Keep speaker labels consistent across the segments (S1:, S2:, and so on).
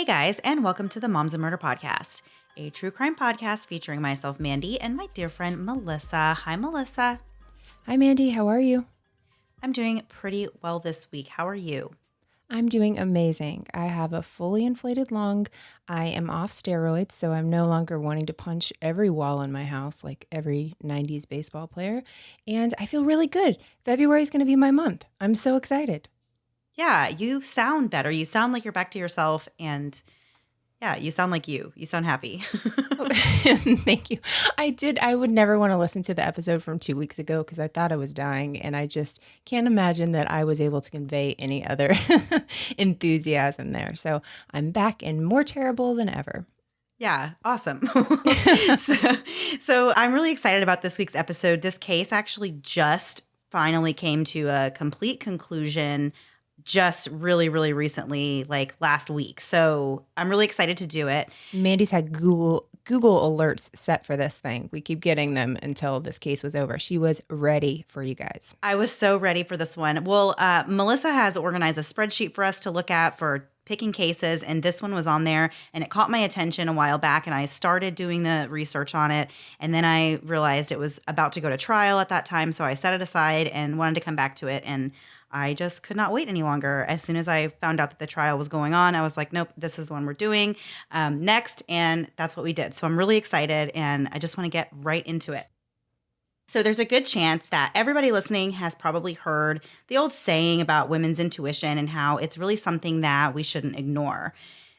S1: guys, and welcome to the Moms of Murder podcast, a true crime podcast featuring myself, Mandy, and my dear friend, Melissa. Hi, Melissa.
S2: Hi, Mandy. How are you?
S1: I'm doing pretty well this week. How are you?
S2: I'm doing amazing. I have a fully inflated lung. I am off steroids, so I'm no longer wanting to punch every wall in my house like every 90s baseball player. And I feel really good. February is going to be my month. I'm so excited.
S1: Yeah, you sound better. You sound like you're back to yourself, and yeah, you sound like you. You sound happy.
S2: Thank you. I would never want to listen to the episode from 2 weeks ago because I thought I was dying, and I just can't imagine that I was able to convey any other enthusiasm there. So I'm back and more terrible than ever.
S1: Yeah, awesome. So I'm really excited about this week's episode. This case actually just finally came to a complete conclusion just really, really recently, like last week. So I'm really excited to do it.
S2: Mandy's had Google alerts set for this thing. We keep getting them until this case was over. She was ready for you guys.
S1: I was so ready for this one. Well, Melissa has organized a spreadsheet for us to look at for picking cases, and this one was on there, and it caught my attention a while back, and I started doing the research on it, and then I realized it was about to go to trial at that time, so I set it aside and wanted to come back to it, and I just could not wait any longer. As soon as I found out that the trial was going on, I was like, nope, this is the one we're doing next, and that's what we did. So I'm really excited, and I just want to get right into it. So there's a good chance that everybody listening has probably heard the old saying about women's intuition and how it's really something that we shouldn't ignore.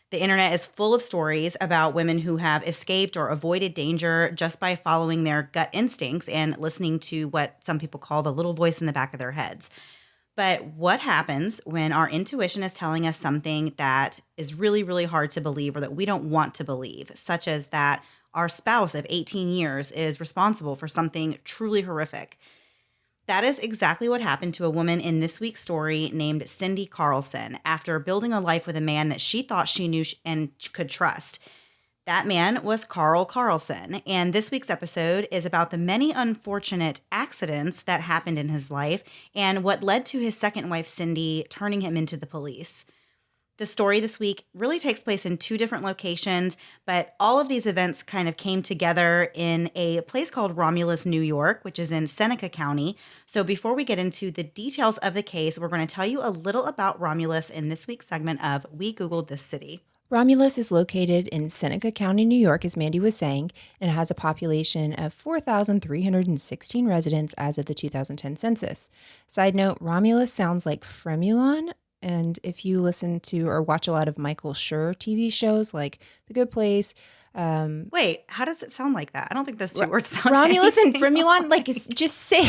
S1: The internet is full of stories about women who have escaped or avoided danger just by following their gut instincts and listening to what some people call the little voice in the back of their heads. But what happens when our intuition is telling us something that is really, really hard to believe or that we don't want to believe, such as that our spouse of 18 years is responsible for something truly horrific? That is exactly what happened to a woman in this week's story named Cindy Karlsen after building a life with a man that she thought she knew and could trust. That man was Karl Karlsen, and this week's episode is about the many unfortunate accidents that happened in his life and what led to his second wife, Cindy, turning him into the police. The story this week really takes place in two different locations, but all of these events kind of came together in a place called Romulus, New York, which is in Seneca County. So before we get into the details of the case, we're going to tell you a little about Romulus in this week's segment of We Googled This City.
S2: Romulus is located in Seneca County, New York, as Mandy was saying, and has a population of 4,316 residents as of the 2010 census. Side note, Romulus sounds like Fremulon, and if you listen to or watch a lot of Michael Schur TV shows like The Good Place...
S1: Wait, how does it sound like that? I don't think those two words sound
S2: Romulus and Fremulon, like, just say...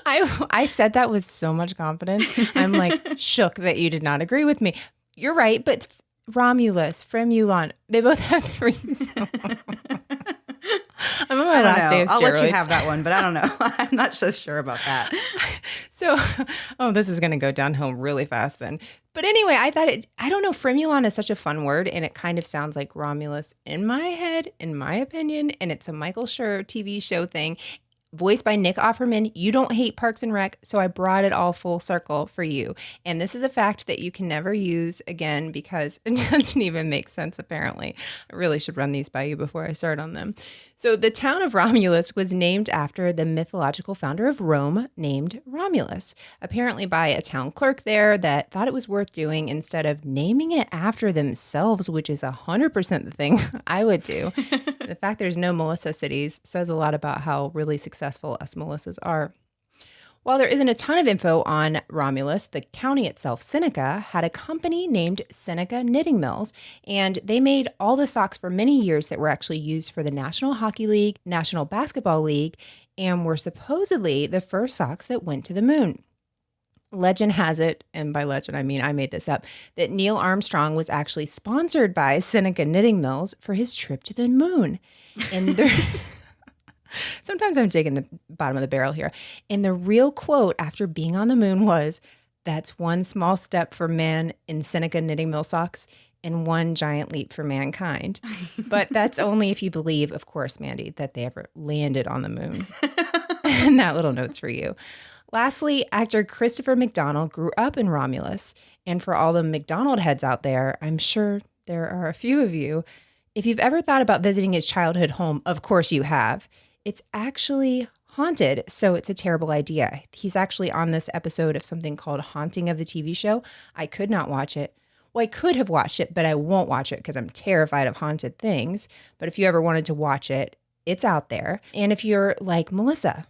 S2: I said that with so much confidence. I'm like shook that you did not agree with me. You're right, but... Romulus, Fremulon, they both have the reason. I'm on my last day of steroids.
S1: I'll let you have that one, but I don't know. I'm not so sure about that.
S2: So, this is going to go downhill really fast then. But anyway, I don't know, Fremulon is such a fun word, and it kind of sounds like Romulus in my head, in my opinion, and it's a Michael Schur TV show thing. Voiced by Nick Offerman. You don't hate Parks and Rec, so I brought it all full circle for you. And this is a fact that you can never use again because it doesn't even make sense, apparently. I really should run these by you before I start on them. So the town of Romulus was named after the mythological founder of Rome named Romulus, apparently by a town clerk there that thought it was worth doing instead of naming it after themselves, which is 100% the thing I would do. The fact there's no Melissa cities says a lot about how really successful us Melissas are. While there isn't a ton of info on Romulus, the county itself, Seneca, had a company named Seneca Knitting Mills, and they made all the socks for many years that were actually used for the National Hockey League, National Basketball League, and were supposedly the first socks that went to the moon. Legend has it, and by legend I mean I made this up, that Neil Armstrong was actually sponsored by Seneca Knitting Mills for his trip to the moon. And sometimes I'm digging the bottom of the barrel here. And the real quote after being on the moon was, "That's one small step for man in Seneca Knitting Mill socks and one giant leap for mankind." But that's only if you believe, of course, Mandy, that they ever landed on the moon. And that little note's for you. Lastly, actor Christopher McDonald grew up in Romulus. And for all the McDonald heads out there, I'm sure there are a few of you. If you've ever thought about visiting his childhood home, of course you have. It's actually haunted, so it's a terrible idea. He's actually on this episode of something called Haunting of the TV show. I could not watch it. Well, I could have watched it, but I won't watch it because I'm terrified of haunted things. But if you ever wanted to watch it, it's out there. And if you're like, Melissa,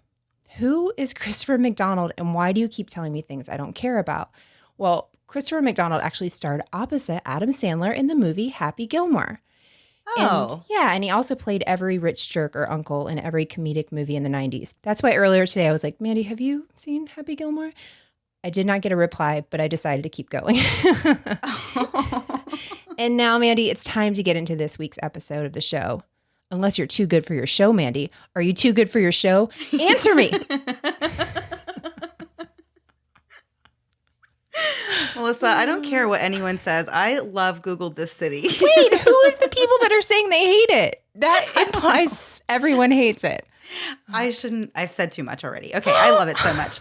S2: who is Christopher McDonald and why do you keep telling me things I don't care about? Well, Christopher McDonald actually starred opposite Adam Sandler in the movie Happy Gilmore.
S1: Oh.
S2: And he also played every rich jerk or uncle in every comedic movie in the 90s. That's why earlier today I was like, Mandy, have you seen Happy Gilmore? I did not get a reply, but I decided to keep going. And now, Mandy, it's time to get into this week's episode of the show. Unless you're too good for your show, Mandy. Are you too good for your show? Answer me.
S1: Melissa, I don't care what anyone says. I love Googled this city.
S2: Wait, who is the people that are saying they hate it? That implies everyone hates it.
S1: I shouldn't. I've said too much already. Okay, I love it so much.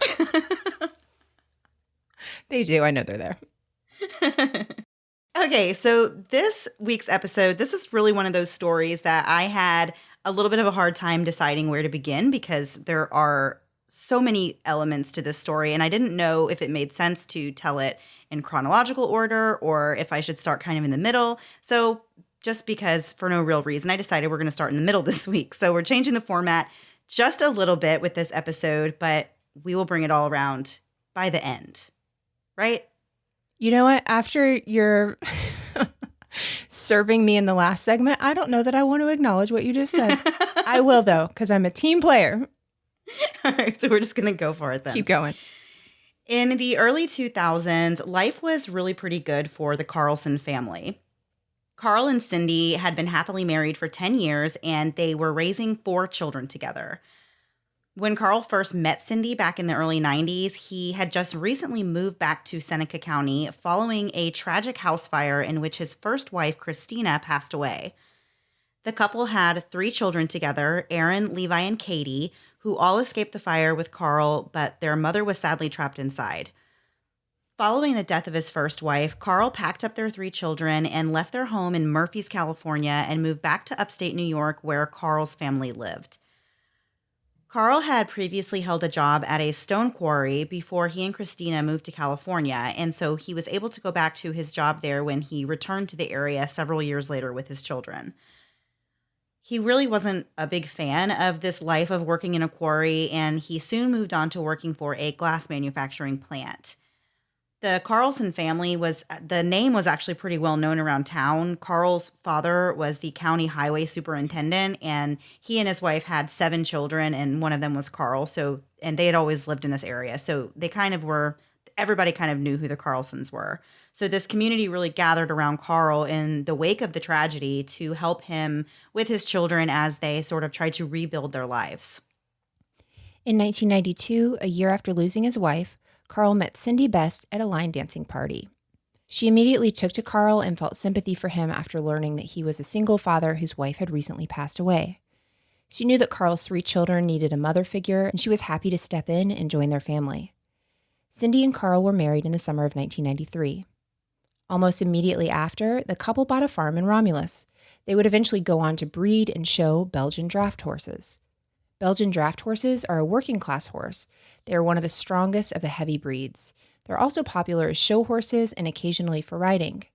S2: They do. I know they're there.
S1: Okay, so this week's episode, this is really one of those stories that I had a little bit of a hard time deciding where to begin because there are so many elements to this story, and I didn't know if it made sense to tell it in chronological order or if I should start kind of in the middle. So just because for no real reason, I decided we're going to start in the middle this week. So we're changing the format just a little bit with this episode, but we will bring it all around by the end, right?
S2: You know what? After you're serving me in the last segment, I don't know that I want to acknowledge what you just said. I will, though, because I'm a team player.
S1: All right, so we're just going to go for it then.
S2: Keep going.
S1: In the early 2000s, life was really pretty good for the Karlsen family. Karl and Cindy had been happily married for 10 years, and they were raising 4 children together. When Karl first met Cindy back in the early 90s, he had just recently moved back to Seneca County following a tragic house fire in which his first wife, Christina, passed away. The couple had 3 children together, Aaron, Levi, and Katie, who all escaped the fire with Karl, but their mother was sadly trapped inside. Following the death of his first wife, Karl packed up their 3 children and left their home in Murphys, California, and moved back to upstate New York where Karl's family lived. Karl had previously held a job at a stone quarry before he and Christina moved to California, and so he was able to go back to his job there when he returned to the area several years later with his children. He really wasn't a big fan of this life of working in a quarry, and he soon moved on to working for a glass manufacturing plant. The Karlsen family the name was actually pretty well known around town. Karl's father was the county highway superintendent, and he and his wife had 7 children, and one of them was Karl. And they had always lived in this area. So everybody kind of knew who the Karlsens were. So this community really gathered around Karl in the wake of the tragedy to help him with his children as they sort of tried to rebuild their lives.
S2: In 1992, a year after losing his wife, Karl met Cindy Best at a line dancing party. She immediately took to Karl and felt sympathy for him after learning that he was a single father whose wife had recently passed away. She knew that Karl's 3 children needed a mother figure, and she was happy to step in and join their family. Cindy and Karl were married in the summer of 1993. Almost immediately after, the couple bought a farm in Romulus. They would eventually go on to breed and show Belgian draft horses. Belgian draft horses are a working class horse. They are one of the strongest of the heavy breeds. They're also popular as show horses and occasionally for riding.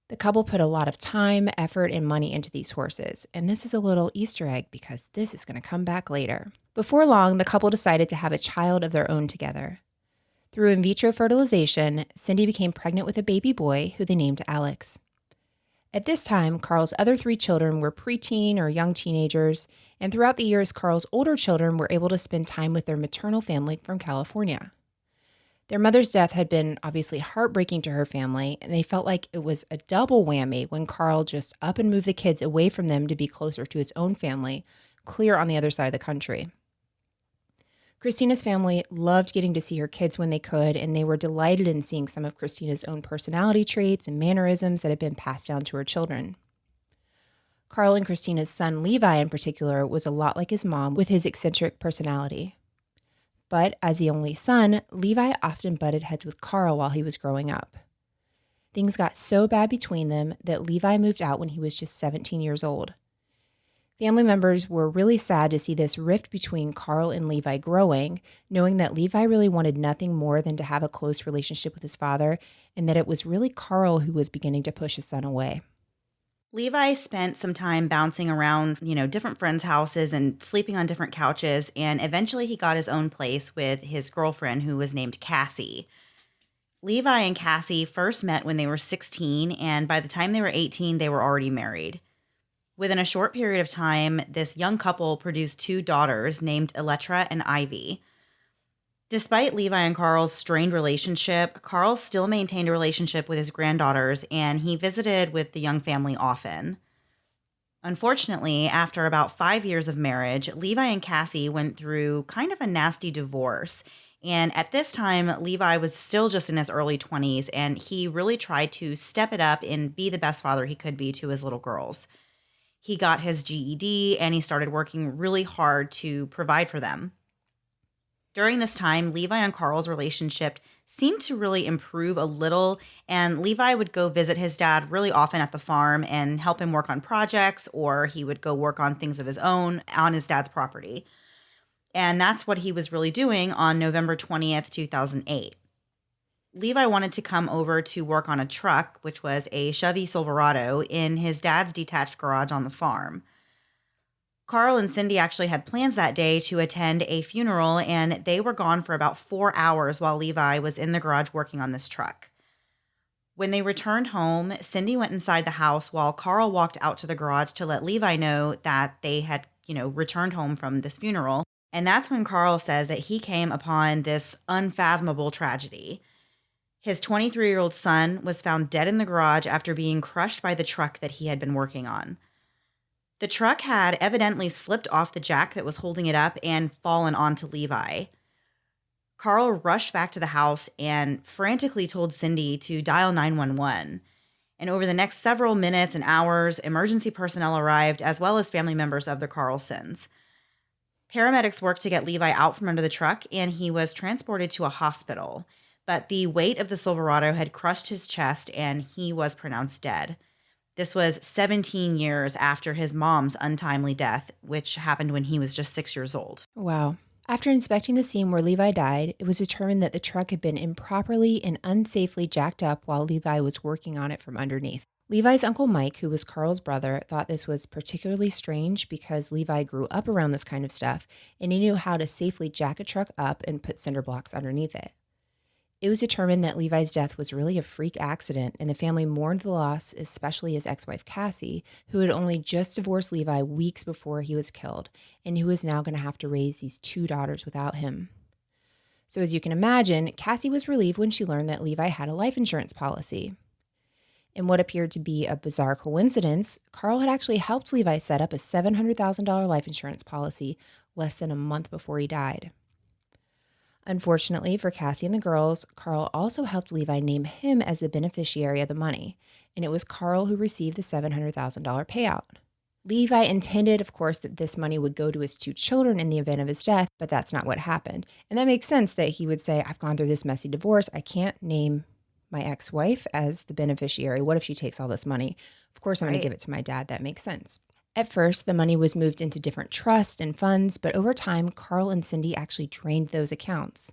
S2: The couple put a lot of time, effort, and money into these horses, and this is a little Easter egg because this is going to come back later. Before long, the couple decided to have a child of their own together. Through in vitro fertilization, Cindy became pregnant with a baby boy who they named Alex. At this time, Karl's other 3 children were preteen or young teenagers, and throughout the years, Karl's older children were able to spend time with their maternal family from California. Their mother's death had been obviously heartbreaking to her family, and they felt like it was a double whammy when Karl just up and moved the kids away from them to be closer to his own family, clear on the other side of the country. Christina's family loved getting to see her kids when they could, and they were delighted in seeing some of Christina's own personality traits and mannerisms that had been passed down to her children. Karl and Christina's son Levi in particular was a lot like his mom with his eccentric personality. But as the only son, Levi often butted heads with Karl while he was growing up. Things got so bad between them that Levi moved out when he was just 17 years old. Family members were really sad to see this rift between Karl and Levi growing, knowing that Levi really wanted nothing more than to have a close relationship with his father, and that it was really Karl who was beginning to push his son away.
S1: Levi spent some time bouncing around, different friends' houses and sleeping on different couches. And eventually he got his own place with his girlfriend, who was named Cassie. Levi and Cassie first met when they were 16, and by the time they were 18, they were already married. Within a short period of time, this young couple produced 2 daughters named Elettra and Ivy. Despite Levi and Carl's strained relationship, Carl still maintained a relationship with his granddaughters, and he visited with the young family often. Unfortunately, after about 5 years of marriage, Levi and Cassie went through kind of a nasty divorce. And at this time, Levi was still just in his early 20s, and he really tried to step it up and be the best father he could be to his little girls. He got his GED and he started working really hard to provide for them. During this time, Levi and Carl's relationship seemed to really improve a little, and Levi would go visit his dad really often at the farm and help him work on projects, or he would go work on things of his own on his dad's property. And that's what he was really doing on November 20th, 2008. Levi wanted to come over to work on a truck, which was a Chevy Silverado, in his dad's detached garage on the farm. Karl and Cindy actually had plans that day to attend a funeral, and they were gone for about 4 hours while Levi was in the garage working on this truck. When they returned home, Cindy went inside the house while Karl walked out to the garage to let Levi know that they had, returned home from this funeral. And that's when Karl says that he came upon this unfathomable tragedy. His 23-year-old son was found dead in the garage after being crushed by the truck that he had been working on. The truck had evidently slipped off the jack that was holding it up and fallen onto Levi. Karl rushed back to the house and frantically told Cindy to dial 911. And over the next several minutes and hours, emergency personnel arrived, as well as family members of the Karlsens. Paramedics worked to get Levi out from under the truck, and he was transported to a hospital. But the weight of the Silverado had crushed his chest, and he was pronounced dead. This was 17 years after his mom's untimely death, which happened when he was just 6 years old.
S2: Wow. After inspecting the scene where Levi died, it was determined that the truck had been improperly and unsafely jacked up while Levi was working on it from underneath. Levi's uncle Mike, who was Karl's brother, thought this was particularly strange because Levi grew up around this kind of stuff, and he knew how to safely jack a truck up and put cinder blocks underneath it. It was determined that Levi's death was really a freak accident, and the family mourned the loss, especially his ex-wife Cassie, who had only just divorced Levi weeks before he was killed, and who was now going to have to raise these 2 daughters without him. So as you can imagine, Cassie was relieved when she learned that Levi had a life insurance policy. In what appeared to be a bizarre coincidence, Karl had actually helped Levi set up a $700,000 life insurance policy less than a month before he died. Unfortunately for Cassie and the girls, Karl also helped Levi name him as the beneficiary of the money, and it was Karl who received the $700,000 payout. Levi intended, of course, that this money would go to his 2 children in the event of his death, but that's not what happened. And that makes sense that he would say, I've gone through this messy divorce. I can't name my ex-wife as the beneficiary. What if she takes all this money? Of course, I'm going to give it to my dad. That makes sense. At first, the money was moved into different trusts and funds, but over time, Karl and Cindy actually drained those accounts.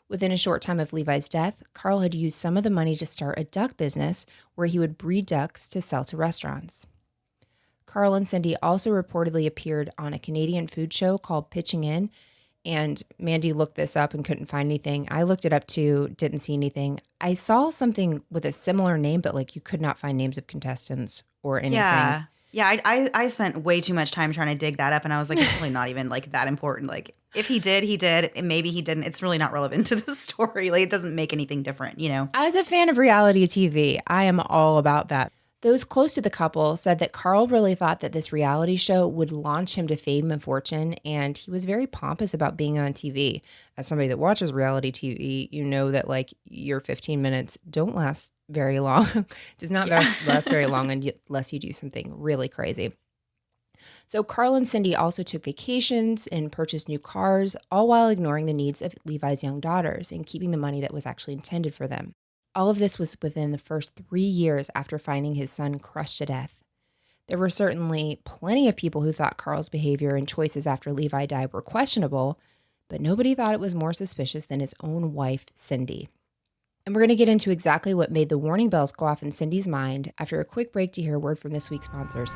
S2: Within a short time of Levi's death, Karl had used some of the money to start a duck business where he would breed ducks to sell to restaurants. Karl and Cindy also reportedly appeared on a Canadian food show called Pitching In, and Mandy looked this up and couldn't find anything. I looked it up too, didn't see anything. I saw something with a similar name, but you could not find names of contestants or anything.
S1: Yeah, I spent way too much time trying to dig that up, and I was like, it's really not even that important. If he did, he did, and maybe he didn't. It's really not relevant to the story. It doesn't make anything different,
S2: As a fan of reality TV, I am all about that. Those close to the couple said that Karl really thought that this reality show would launch him to fame and fortune, and he was very pompous about being on TV. As somebody that watches reality TV, you know that your 15 minutes don't last very long. Does not last very long unless you do something really crazy. So Carl and Cindy also took vacations and purchased new cars, all while ignoring the needs of Levi's young daughters and keeping the money that was actually intended for them. All of this was within the first 3 years after finding his son crushed to death. There were certainly plenty of people who thought Carl's behavior and choices after Levi died were questionable, but nobody thought it was more suspicious than his own wife, Cindy. And we're going to get into exactly what made the warning bells go off in Cindy's mind after a quick break to hear a word from this week's sponsors.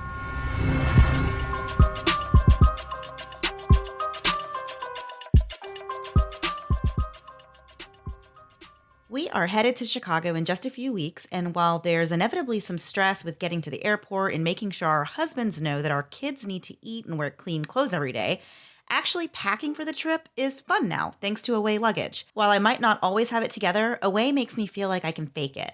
S1: We are headed to Chicago in just a few weeks, and while there's inevitably some stress with getting to the airport and making sure our husbands know that our kids need to eat and wear clean clothes every day, actually packing for the trip is fun now, thanks to Away luggage. While I might not always have it together, Away makes me feel like I can fake it.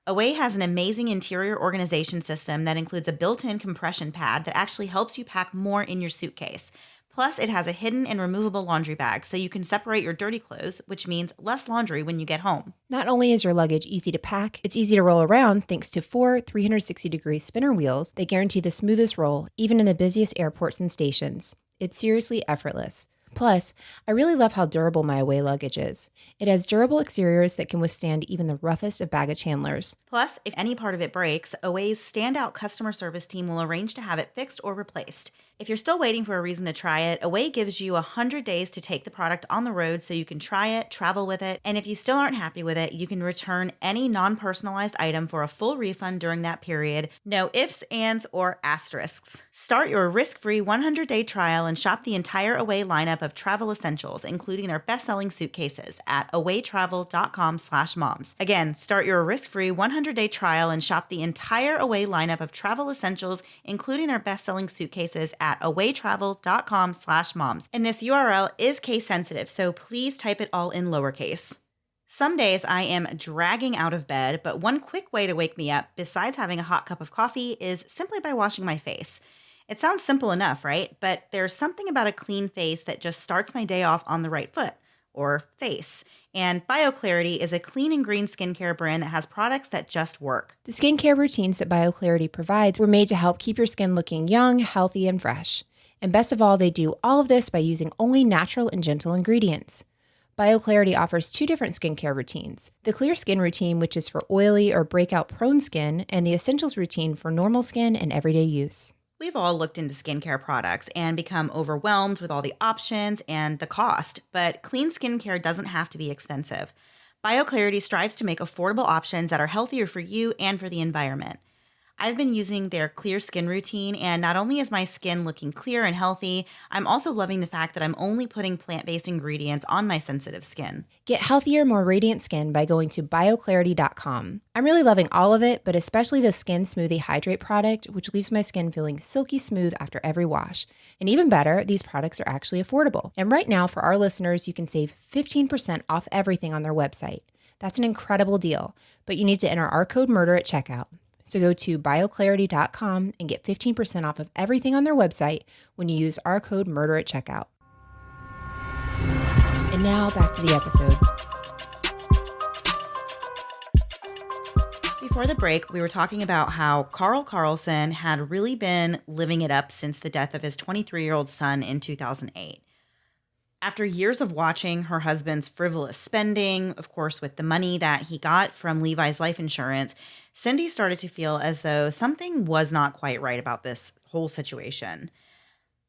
S1: Away has an amazing interior organization system that includes a built-in compression pad that actually helps you pack more in your suitcase. Plus, it has a hidden and removable laundry bag so you can separate your dirty clothes, which means less laundry when you get home.
S2: Not only is your luggage easy to pack, it's easy to roll around thanks to 4 360-degree spinner wheels that guarantee the smoothest roll, even in the busiest airports and stations. It's seriously effortless. Plus, I really love how durable my Away luggage is. It has durable exteriors that can withstand even the roughest of baggage handlers.
S1: Plus, if any part of it breaks, Away's standout customer service team will arrange to have it fixed or replaced. If you're still waiting for a reason to try it, Away gives you 100 days to take the product on the road so you can try it, travel with it, and if you still aren't happy with it, you can return any non-personalized item for a full refund during that period. No ifs, ands, or asterisks. Start your risk-free 100-day trial and shop the entire Away lineup of travel essentials, including their best-selling suitcases, at awaytravel.com/moms. Again, start your risk-free 100-day trial and shop the entire Away lineup of travel essentials, including their best-selling suitcases, at awaytravel.com/moms. And this URL is case sensitive, so please type it all in lowercase. Some days I am dragging out of bed, but one quick way to wake me up, besides having a hot cup of coffee, is simply by washing my face. It sounds simple enough, right? But there's something about a clean face that just starts my day off on the right foot, or face. And BioClarity is a clean and green skincare brand that has products that just work.
S2: The skincare routines that BioClarity provides were made to help keep your skin looking young, healthy, and fresh. And best of all, they do all of this by using only natural and gentle ingredients. BioClarity offers 2 different skincare routines: the Clear Skin routine, which is for oily or breakout-prone skin, and the Essentials routine for normal skin and everyday use.
S1: We've all looked into skincare products and become overwhelmed with all the options and the cost, but clean skincare doesn't have to be expensive. BioClarity strives to make affordable options that are healthier for you and for the environment. I've been using their Clear Skin routine, and not only is my skin looking clear and healthy, I'm also loving the fact that I'm only putting plant-based ingredients on my sensitive skin.
S2: Get healthier, more radiant skin by going to bioclarity.com. I'm really loving all of it, but especially the Skin Smoothie Hydrate product, which leaves my skin feeling silky smooth after every wash. And even better, these products are actually affordable. And right now, for our listeners, you can save 15% off everything on their website. That's an incredible deal, but you need to enter our code MURDER at checkout. So go to bioclarity.com and get 15% off of everything on their website when you use our code MURDER at checkout. And now back to the episode.
S1: Before the break, we were talking about how Karl Karlsen had really been living it up since the death of his 23-year-old son in 2008. After years of watching her husband's frivolous spending, of course, with the money that he got from Levi's life insurance, Cindy started to feel as though something was not quite right about this whole situation.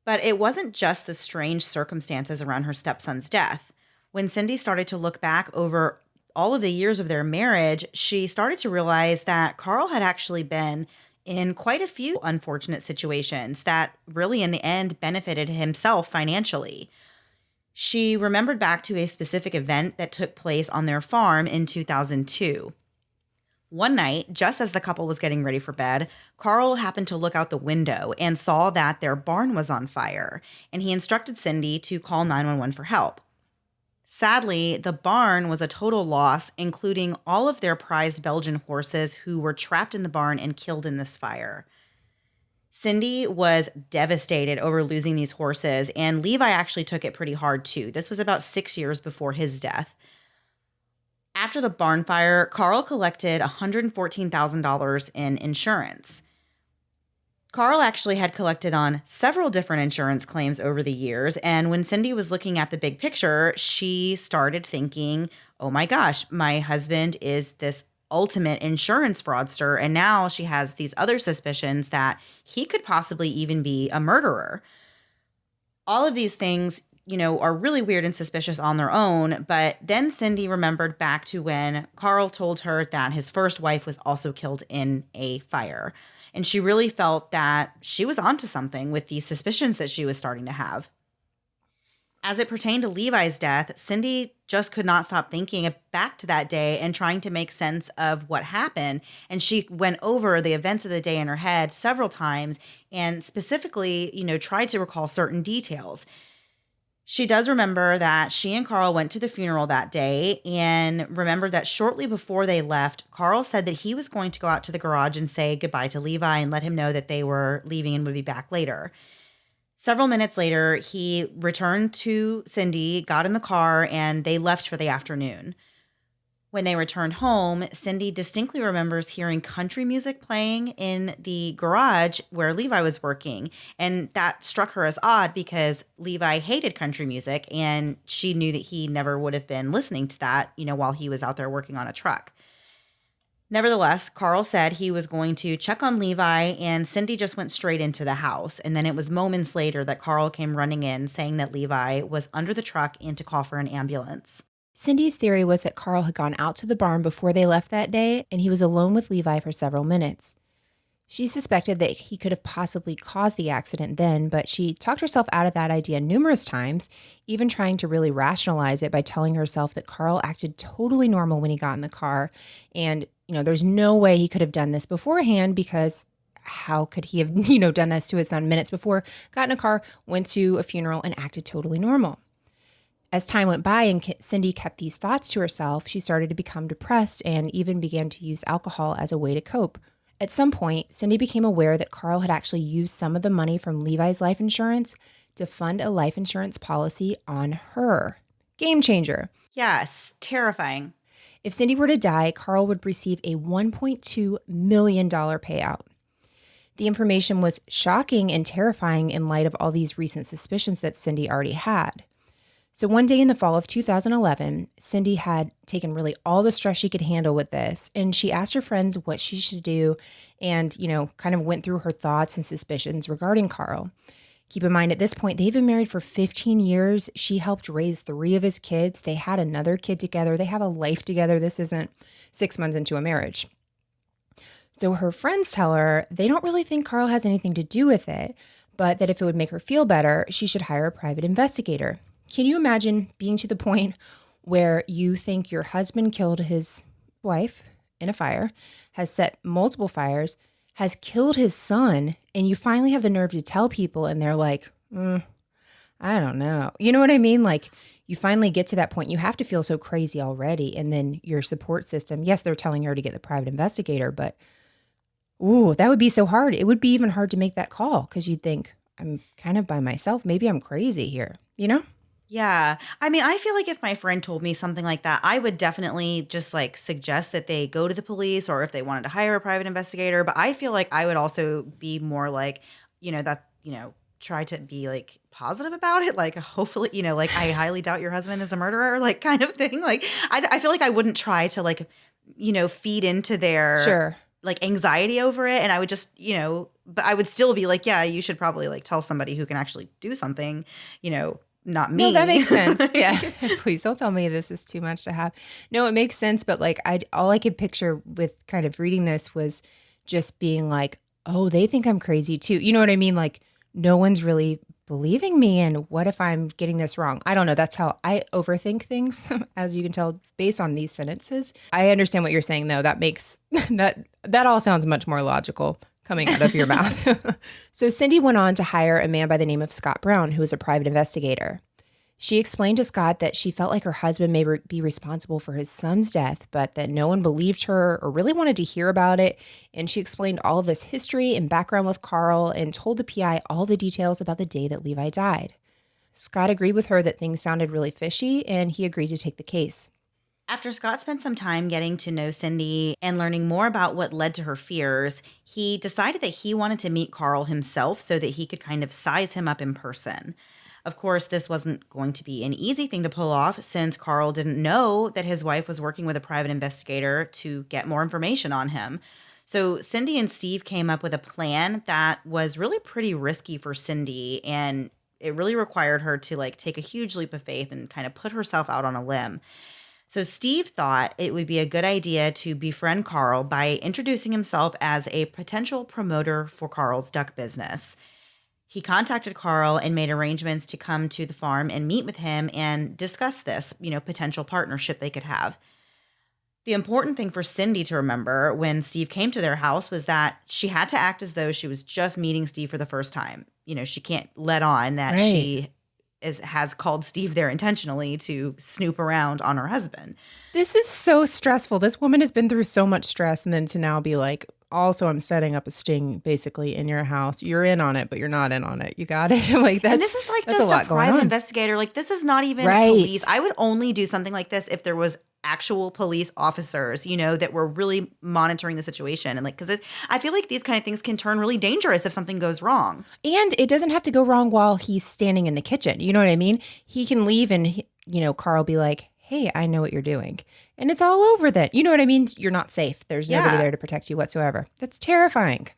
S1: But it wasn't just the strange circumstances around her stepson's death. When Cindy started to look back over all of the years of their marriage, she started to realize that Karl had actually been in quite a few unfortunate situations that really in the end benefited himself financially. She remembered back to a specific event that took place on their farm in 2002. One night, just as the couple was getting ready for bed, Karl happened to look out the window and saw that their barn was on fire, and he instructed Cindy to call 911 for help. Sadly, the barn was a total loss, including all of their prized Belgian horses who were trapped in the barn and killed in this fire. Cindy was devastated over losing these horses, and Levi actually took it pretty hard too. This was about 6 years before his death. After the barn fire, Karl collected $114,000 in insurance. Carl actually had collected on several different insurance claims over the years. And when Cindy was looking at the big picture, she started thinking, oh my gosh, my husband is this ultimate insurance fraudster. And now she has these other suspicions that he could possibly even be a murderer. All of these things, are really weird and suspicious on their own. But then Cindy remembered back to when Carl told her that his first wife was also killed in a fire. And she really felt that she was onto something with these suspicions that she was starting to have. As it pertained to Levi's death, Cindy just could not stop thinking back to that day and trying to make sense of what happened. And she went over the events of the day in her head several times and specifically, tried to recall certain details. She does remember that she and Carl went to the funeral that day and remembered that shortly before they left, Carl said that he was going to go out to the garage and say goodbye to Levi and let him know that they were leaving and would be back later. Several minutes later, he returned to Cindy, got in the car, and they left for the afternoon. When they returned home, Cindy distinctly remembers hearing country music playing in the garage where Levi was working. And that struck her as odd because Levi hated country music and she knew that he never would have been listening to that, while he was out there working on a truck. Nevertheless, Carl said he was going to check on Levi and Cindy just went straight into the house. And then it was moments later that Carl came running in saying that Levi was under the truck and to call for an ambulance.
S2: Cindy's theory was that Carl had gone out to the barn before they left that day, and he was alone with Levi for several minutes. She suspected that he could have possibly caused the accident then, but she talked herself out of that idea numerous times, even trying to really rationalize it by telling herself that Carl acted totally normal when he got in the car. And, there's no way he could have done this beforehand because how could he have, done this to his son minutes before, got in a car, went to a funeral, and acted totally normal? As time went by and Cindy kept these thoughts to herself, she started to become depressed and even began to use alcohol as a way to cope. At some point, Cindy became aware that Carl had actually used some of the money from Levi's life insurance to fund a life insurance policy on her. Game changer.
S1: Yes, terrifying.
S2: If Cindy were to die, Carl would receive a $1.2 million payout. The information was shocking and terrifying in light of all these recent suspicions that Cindy already had. So one day in the fall of 2011, Cindy had taken really all the stress she could handle with this, and she asked her friends what she should do and, kind of went through her thoughts and suspicions regarding Carl. Keep in mind, at this point, they've been married for 15 years. She helped raise 3 of his kids. They had another kid together. They have a life together. This isn't 6 months into a marriage. So her friends tell her they don't really think Carl has anything to do with it, but that if it would make her feel better, she should hire a private investigator. Can you imagine being to the point where you think your husband killed his wife in a fire, has set multiple fires, has killed his son, and you finally have the nerve to tell people and they're like, I don't know. You know what I mean? Like you finally get to that point. You have to feel so crazy already. And then your support system, yes, they're telling her to get the private investigator, but that would be so hard. It would be even hard to make that call because you'd think, I'm kind of by myself. Maybe I'm crazy here,
S1: Yeah. I mean, I feel like if my friend told me something like that, I would definitely just suggest that they go to the police or if they wanted to hire a private investigator. But I feel like I would also be more try to be positive about it. Hopefully, I highly doubt your husband is a murderer, kind of thing. I feel like I wouldn't try to feed into their
S2: Sure.
S1: Anxiety over it. And I would just, but I would still be yeah, you should probably tell somebody who can actually do something, not me.
S2: No, that makes sense. Yeah. Please don't tell me this is too much to have. No, it makes sense. But all I could picture with kind of reading this was just being oh, they think I'm crazy too. You know what I mean? No one's really believing me. And what if I'm getting this wrong? I don't know. That's how I overthink things, as you can tell based on these sentences. I understand what you're saying, though. That makes that all sounds much more logical coming out of your mouth. So Cindy went on to hire a man by the name of Scott Brown, who was a private investigator. She explained to Scott that she felt like her husband may be responsible for his son's death, but that no one believed her or really wanted to hear about it. And she explained all of this history and background with Carl and told the PI all the details about the day that Levi died. Scott agreed with her that things sounded really fishy, and he agreed to take the case.
S1: After Scott spent some time getting to know Cindy and learning more about what led to her fears, he decided that he wanted to meet Karl himself so that he could kind of size him up in person. Of course, this wasn't going to be an easy thing to pull off since Karl didn't know that his wife was working with a private investigator to get more information on him. So Cindy and Steve came up with a plan that was really pretty risky for Cindy, and it really required her to like take a huge leap of faith and kind of put herself out on a limb. So Steve thought it would be a good idea to befriend Karl by introducing himself as a potential promoter for Karl's duck business. He contacted Karl and made arrangements to come to the farm and meet with him and discuss this, potential partnership they could have. The important thing for Cindy to remember when Steve came to their house was that she had to act as though she was just meeting Steve for the first time. She can't let on that
S2: Right.
S1: she has called Steve there intentionally to snoop around on her husband.
S2: This is so stressful. This woman has been through so much stress, and then to now be like, also, I'm setting up a sting basically in your house. You're in on it, but you're not in on it. You got it? Like that's
S1: And this is like
S2: that's
S1: just
S2: a
S1: a
S2: lot going
S1: private
S2: on.
S1: investigator. Like this is not even
S2: Right.
S1: police. I would only do something like this if there was actual police officers, that were really monitoring the situation. And like, because I feel like these kind of things can turn really dangerous if something goes wrong.
S2: And it doesn't have to go wrong while he's standing in the kitchen. You know what I mean? He can leave and, Karl be like, hey, I know what you're doing. And it's all over then. You know what I mean? You're not safe. There's nobody
S1: Yeah.
S2: there to protect you whatsoever. That's terrifying.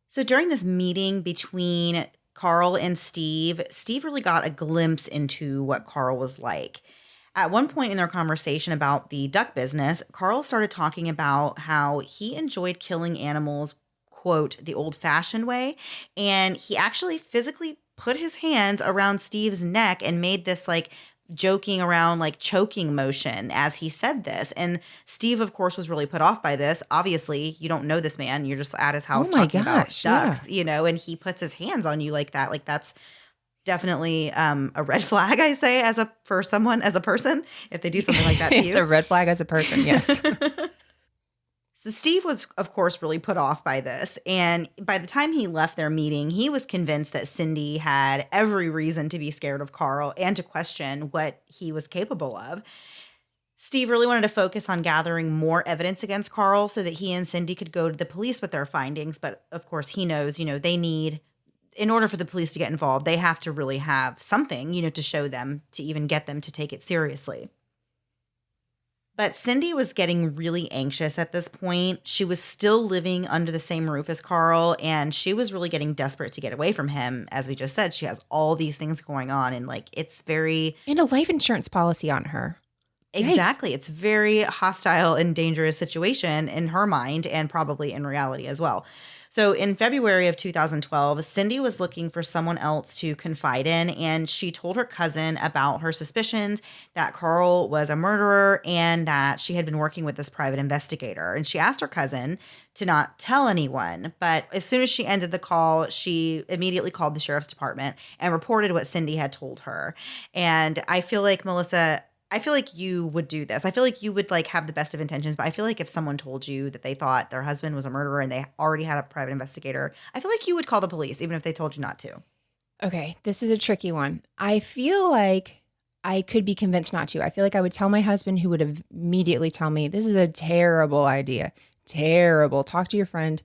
S1: So during this meeting between Karl and Steve really got a glimpse into what Karl was like. At one point in their conversation about the duck business, Karl started talking about how he enjoyed killing animals, quote, the old fashioned way. And he actually physically put his hands around Steve's neck and made this like joking around, like choking motion as he said this. And Steve, of course, was really put off by this. Obviously, you don't know this man. You're just at his house
S2: Oh my
S1: talking
S2: gosh,
S1: about ducks, and he puts his hands on you like that. Like that's definitely a red flag, I say, as a person, if they do something like that to
S2: It's
S1: you.
S2: a red flag as a person, yes.
S1: So Steve was, of course, really put off by this. And by the time he left their meeting, he was convinced that Cindy had every reason to be scared of Karl and to question what he was capable of. Steve really wanted to focus on gathering more evidence against Karl so that he and Cindy could go to the police with their findings. But of course, he knows, they need, in order for the police to get involved, they have to really have something, to show them to even get them to take it seriously. But Cindy was getting really anxious at this point. She was still living under the same roof as Karl, and she was really getting desperate to get away from him. As we just said, she has all these things going on, and like it's very
S2: And a life insurance policy on her.
S1: exactly, it's very hostile and dangerous situation in her mind, and probably in reality as well. So in February of 2012, Cindy was looking for someone else to confide in, and she told her cousin about her suspicions that Karl was a murderer and that she had been working with this private investigator. And she asked her cousin to not tell anyone. But as soon as she ended the call, she immediately called the sheriff's department and reported what Cindy had told her. And I feel like, Melissa, I feel like you would do this. I feel like you would like have the best of intentions, but I feel like if someone told you that they thought their husband was a murderer and they already had a private investigator, I feel like you would call the police even if they told you not to.
S2: Okay, this is a tricky one. I feel like I could be convinced not to. I feel like I would tell my husband, who would immediately tell me, this is a terrible idea. Terrible. Talk to your friend,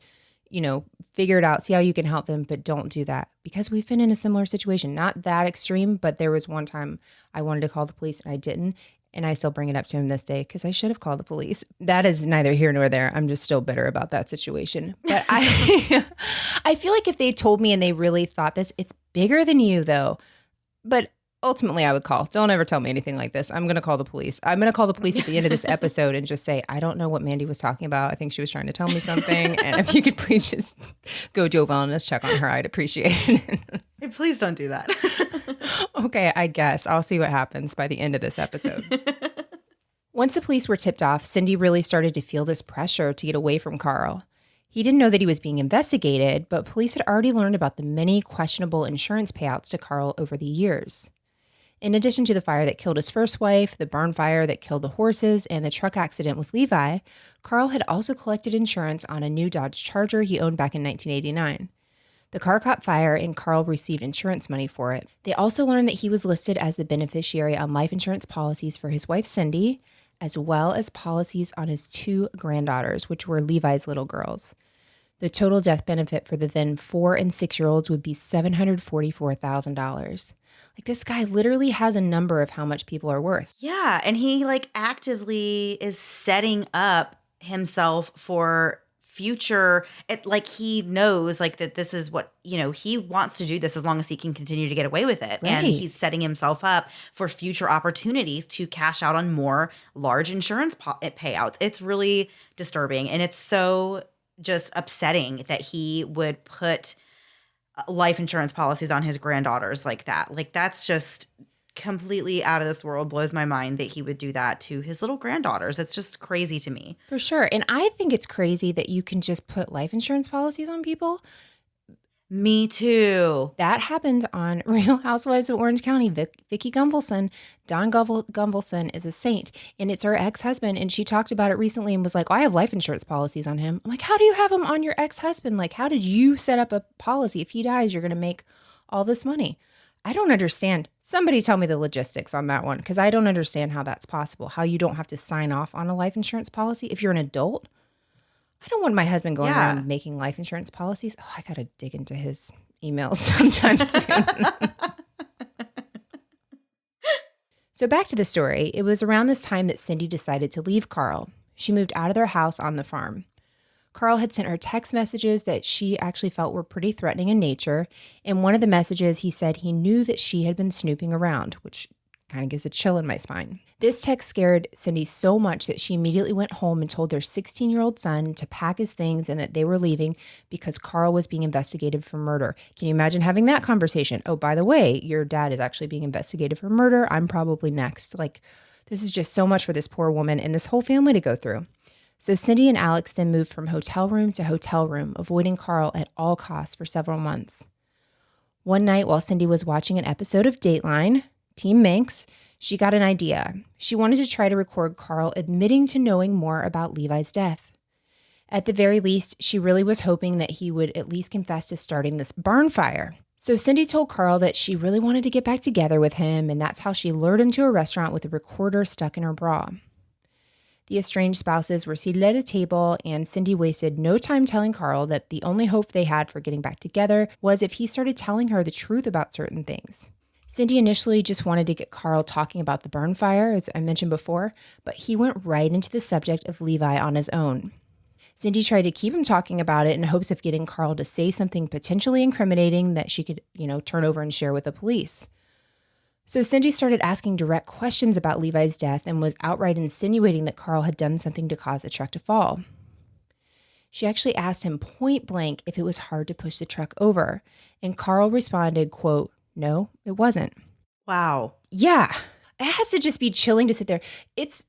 S2: figure it out, see how you can help them, but don't do that. Because we've been in a similar situation. Not that extreme, but there was one time I wanted to call the police and I didn't. And I still bring it up to him this day because I should have called the police. That is neither here nor there. I'm just still bitter about that situation. But I feel like if they told me and they really thought this, it's bigger than you though. But ultimately I would call. Don't ever tell me anything like this. I'm going to call the police. I'm going to call the police at the end of this episode and just say, I don't know what Mandy was talking about. I think she was trying to tell me something. And if you could please just go do a wellness check on her, I'd appreciate it.
S1: Hey, please don't do that.
S2: Okay, I guess. I'll see what happens by the end of this episode. Once the police were tipped off, Cindy really started to feel this pressure to get away from Karl. He didn't know that he was being investigated, but police had already learned about the many questionable insurance payouts to Karl over the years. In addition to the fire that killed his first wife, the barn fire that killed the horses, and the truck accident with Levi, Karl had also collected insurance on a new Dodge Charger he owned back in 1989. The car caught fire and Karl received insurance money for it. They also learned that he was listed as the beneficiary on life insurance policies for his wife Cindy, as well as policies on his 2 granddaughters, which were Levi's little girls. The total death benefit for the then 4 and 6-year-olds would be $744,000. Like, this guy literally has a number of how much people are worth.
S1: Yeah, and he like actively is setting up himself for future like he knows like that this is what, he wants to do this as long as he can continue to get away with it. And
S2: Right.
S1: he's setting himself up for future opportunities to cash out on more large insurance payouts. It's really disturbing, and it's so just upsetting that he would put life insurance policies on his granddaughters like that. Like, that's just completely out of this world. Blows my mind that he would do that to his little granddaughters. It's just crazy to me.
S2: For sure. And I think it's crazy that you can just put life insurance policies on people.
S1: Me too.
S2: That happened on Real Housewives of Orange County. Vicki Gunvalson, Don Gunvalson is a saint, and it's her ex-husband. And she talked about it recently and was like, I have life insurance policies on him. I'm like, how do you have them on your ex-husband? Like, how did you set up a policy? If he dies, you're going to make all this money. I don't understand. Somebody tell me the logistics on that one, because I don't understand how that's possible, how you don't have to sign off on a life insurance policy if you're an adult. I don't want my husband going around making life insurance policies. Oh, I got to dig into his emails sometime soon. So back to the story. It was around this time that Cindy decided to leave Karl. She moved out of their house on the farm. Karl had sent her text messages that she actually felt were pretty threatening in nature. In one of the messages, he said he knew that she had been snooping around, which kind of gives a chill in my spine. This text scared Cindy so much that she immediately went home and told their 16-year-old son to pack his things and that they were leaving because Karl was being investigated for murder. Can you imagine having that conversation? Oh, by the way, your dad is actually being investigated for murder. I'm probably next. Like, this is just so much for this poor woman and this whole family to go through. So Cindy and Alex then moved from hotel room to hotel room, avoiding Karl at all costs for several months. One night while Cindy was watching an episode of Dateline, Team Manx, she got an idea. She wanted to try to record Karl admitting to knowing more about Levi's death. At the very least, she really was hoping that he would at least confess to starting this barn fire. So Cindy told Karl that she really wanted to get back together with him, and that's how she lured him to a restaurant with a recorder stuck in her bra. The estranged spouses were seated at a table, and Cindy wasted no time telling Karl that the only hope they had for getting back together was if he started telling her the truth about certain things. Cindy initially just wanted to get Karl talking about the barn fire, as I mentioned before, but he went right into the subject of Levi on his own. Cindy tried to keep him talking about it in hopes of getting Karl to say something potentially incriminating that she could, turn over and share with the police. So Cindy started asking direct questions about Levi's death and was outright insinuating that Karl had done something to cause the truck to fall. She actually asked him point blank if it was hard to push the truck over, and Karl responded, quote, "No, it wasn't."
S1: Wow.
S2: Yeah. It has to just be chilling to sit there. It's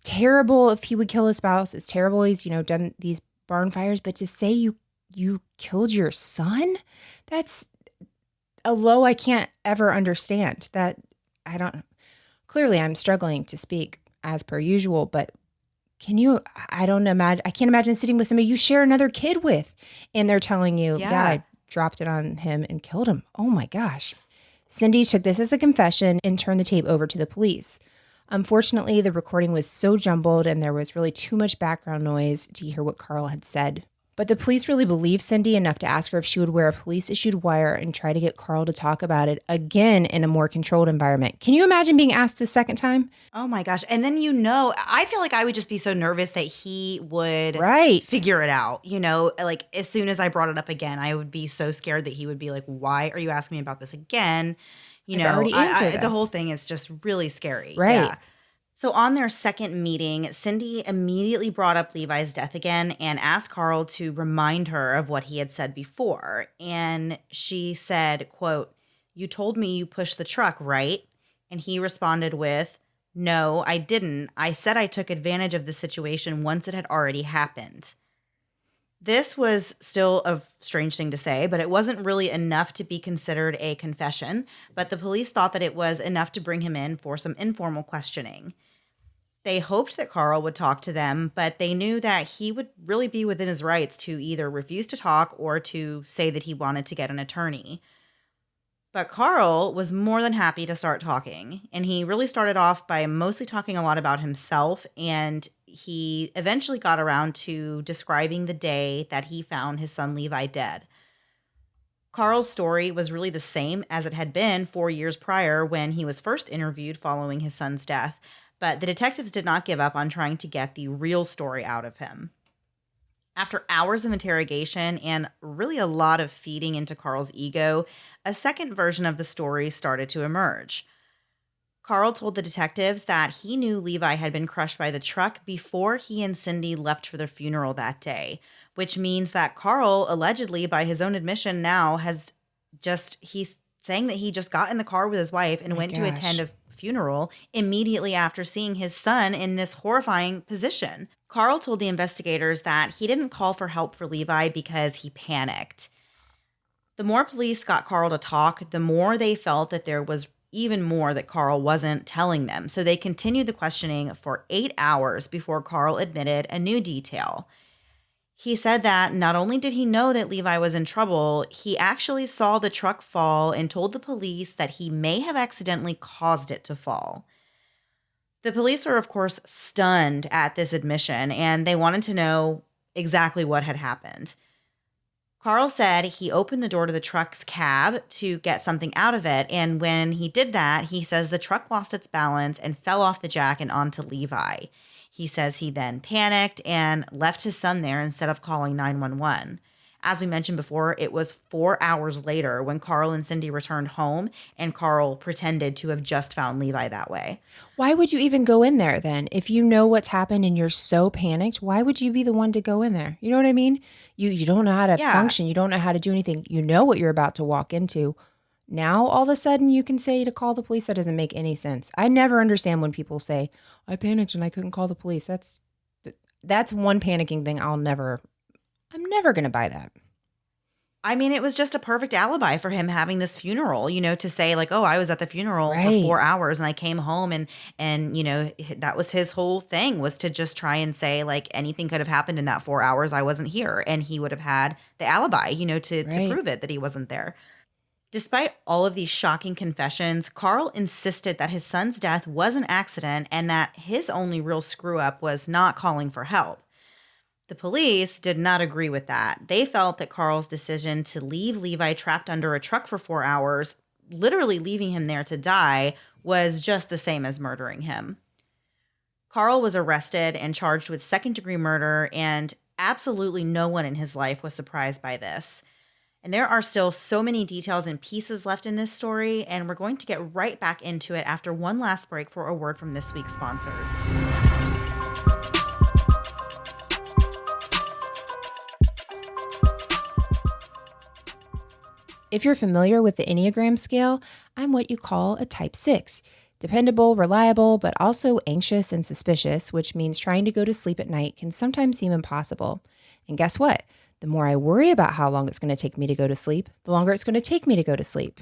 S2: terrible if he would kill his spouse. It's terrible he's, done these barn fires, but to say you killed your son, that's a low I can't ever understand. Clearly I'm struggling to speak as per usual, but I can't imagine sitting with somebody you share another kid with and they're telling you, yeah, I dropped it on him and killed him. Oh my gosh. Cindy took this as a confession and turned the tape over to the police. Unfortunately, the recording was so jumbled and there was really too much background noise to hear what Karl had said. But the police really believed Cindy enough to ask her if she would wear a police-issued wire and try to get Karl to talk about it again in a more controlled environment. Can you imagine being asked a second time?
S1: Oh my gosh. And then, I feel like I would just be so nervous that he would figure it out. Like as soon as I brought it up again, I would be so scared that he would be like, why are you asking me about this again? The whole thing is just really scary.
S2: Right.
S1: Yeah. So on their second meeting, Cindy immediately brought up Levi's death again and asked Karl to remind her of what he had said before. And she said, quote, "You told me you pushed the truck, right?" And he responded with, "No, I didn't. I said I took advantage of the situation once it had already happened." This was still a strange thing to say, but it wasn't really enough to be considered a confession. But the police thought that it was enough to bring him in for some informal questioning. They hoped that Karl would talk to them, but they knew that he would really be within his rights to either refuse to talk or to say that he wanted to get an attorney. But Karl was more than happy to start talking. And he really started off by mostly talking a lot about himself. And he eventually got around to describing the day that he found his son Levi dead. Karl's story was really the same as it had been 4 years prior when he was first interviewed following his son's death. But the detectives did not give up on trying to get the real story out of him. After hours of interrogation and really a lot of feeding into Karl's ego, a second version of the story started to emerge. Karl told the detectives that he knew Levi had been crushed by the truck before he and Cindy left for their funeral that day, which means that Karl, allegedly, by his own admission now, he's saying that he just got in the car with his wife and
S2: My
S1: went to attend
S2: gosh.
S1: a funeral immediately after seeing his son in this horrifying position. Karl told the investigators that he didn't call for help for Levi because he panicked. The more police got Karl to talk, the more they felt that there was even more that Karl wasn't telling them. So they continued the questioning for 8 hours before Karl admitted a new detail. He said that not only did he know that Levi was in trouble, he actually saw the truck fall and told the police that he may have accidentally caused it to fall. The police were, of course, stunned at this admission, and they wanted to know exactly what had happened. Karl said he opened the door to the truck's cab to get something out of it, and when he did that, he says the truck lost its balance and fell off the jack and onto Levi. He says he then panicked and left his son there instead of calling 911. As we mentioned before, it was 4 hours later when Karl and Cindy returned home, and Karl pretended to have just found Levi that way.
S2: Why would you even go in there then? If you know what's happened and you're so panicked, why would you be the one to go in there? You know what I mean? You don't know how to
S1: Yeah,
S2: function. You don't know how to do anything. You know what you're about to walk into. Now, all of a sudden, you can say to call the police. That doesn't make any sense. I never understand when people say, I panicked and I couldn't call the police. That's one panicking thing I'm never going to buy that.
S1: I mean, it was just a perfect alibi for him having this funeral, to say like, "Oh, I was at the funeral for
S2: Right.
S1: 4 hours and I came home," and that was his whole thing, was to just try and say like anything could have happened in that 4 hours. I wasn't here, and he would have had the alibi, to
S2: Right.
S1: prove it that he wasn't there. Despite all of these shocking confessions, Karl insisted that his son's death was an accident and that his only real screw up was not calling for help. The police did not agree with that. They felt that Karl's decision to leave Levi trapped under a truck for 4 hours, literally leaving him there to die, was just the same as murdering him. Karl was arrested and charged with second-degree murder, and absolutely no one in his life was surprised by this. And there are still so many details and pieces left in this story, and we're going to get right back into it after one last break for a word from this week's sponsors.
S2: If you're familiar with the Enneagram scale, I'm what you call a type 6. Dependable, reliable, but also anxious and suspicious, which means trying to go to sleep at night can sometimes seem impossible. And guess what? The more I worry about how long it's going to take me to go to sleep, the longer it's going to take me to go to sleep.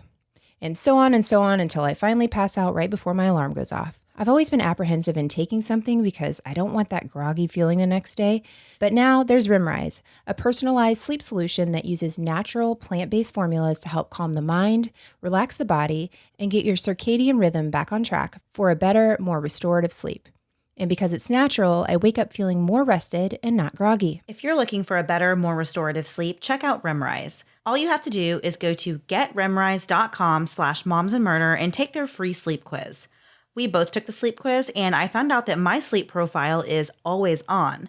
S2: And so on until I finally pass out right before my alarm goes off. I've always been apprehensive in taking something because I don't want that groggy feeling the next day. But now there's Rimrise, a personalized sleep solution that uses natural plant-based formulas to help calm the mind, relax the body, and get your circadian rhythm back on track for a better, more restorative sleep. And because it's natural, I wake up feeling more rested and not groggy.
S1: If you're looking for a better, more restorative sleep, check out Rimrise. All you have to do is go to getrimrise.com/momsandmurder and take their free sleep quiz. We both took the sleep quiz, and I found out that my sleep profile is always on.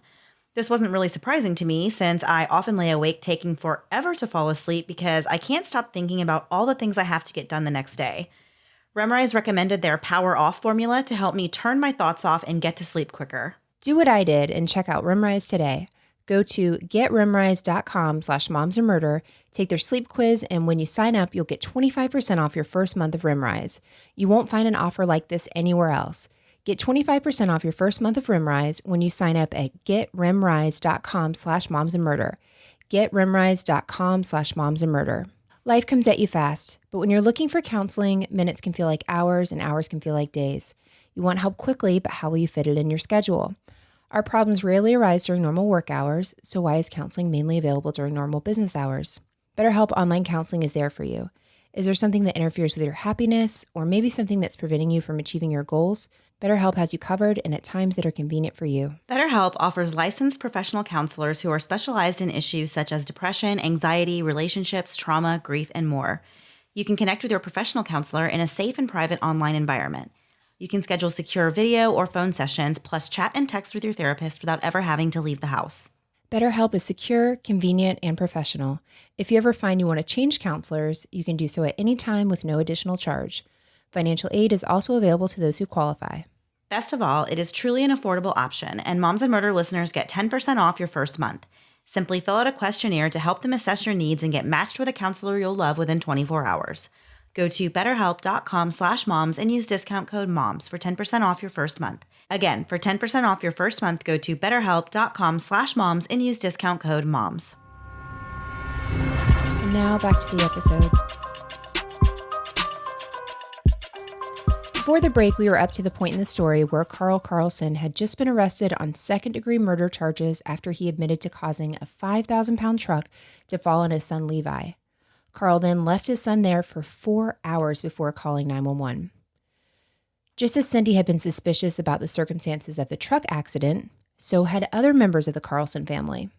S1: This wasn't really surprising to me since I often lay awake taking forever to fall asleep because I can't stop thinking about all the things I have to get done the next day. Remrise recommended their Power Off formula to help me turn my thoughts off and get to sleep quicker.
S2: Do what I did and check out Rimrise today. Go to getrimrise.com/momsandmurder, take their sleep quiz, and when you sign up, you'll get 25% off your first month of Rimrise. You won't find an offer like this anywhere else. Get 25% off your first month of Rimrise when you sign up at getrimrise.com/momsandmurder. Getrimrise.com/momsandmurder. Life comes at you fast, but when you're looking for counseling, minutes can feel like hours and hours can feel like days. You want help quickly, but how will you fit it in your schedule? Our problems rarely arise during normal work hours, so why is counseling mainly available during normal business hours? BetterHelp Online Counseling is there for you. Is there something that interferes with your happiness, or maybe something that's preventing you from achieving your goals? BetterHelp has you covered, and at times that are convenient for you.
S1: BetterHelp offers licensed professional counselors who are specialized in issues such as depression, anxiety, relationships, trauma, grief, and more. You can connect with your professional counselor in a safe and private online environment. You can schedule secure video or phone sessions, plus chat and text with your therapist without ever having to leave the house.
S2: BetterHelp is secure, convenient, and professional. If you ever find you want to change counselors, you can do so at any time with no additional charge. Financial aid is also available to those who qualify.
S1: Best of all, it is truly an affordable option, and Moms and Murder listeners get 10% off your first month. Simply fill out a questionnaire to help them assess your needs and get matched with a counselor you'll love within 24 hours. Go to betterhelp.com/moms and use discount code MOMS for 10% off your first month. Again, for 10% off your first month, go to betterhelp.com/moms and use discount code MOMS.
S2: And now back to the episode. Before the break, we were up to the point in the story where Karl Karlsen had just been arrested on second-degree murder charges after he admitted to causing a 5,000-pound truck to fall on his son Levi. Karl then left his son there for 4 hours before calling 911. Just as Cindy had been suspicious about the circumstances of the truck accident, so had other members of the Karlsen family.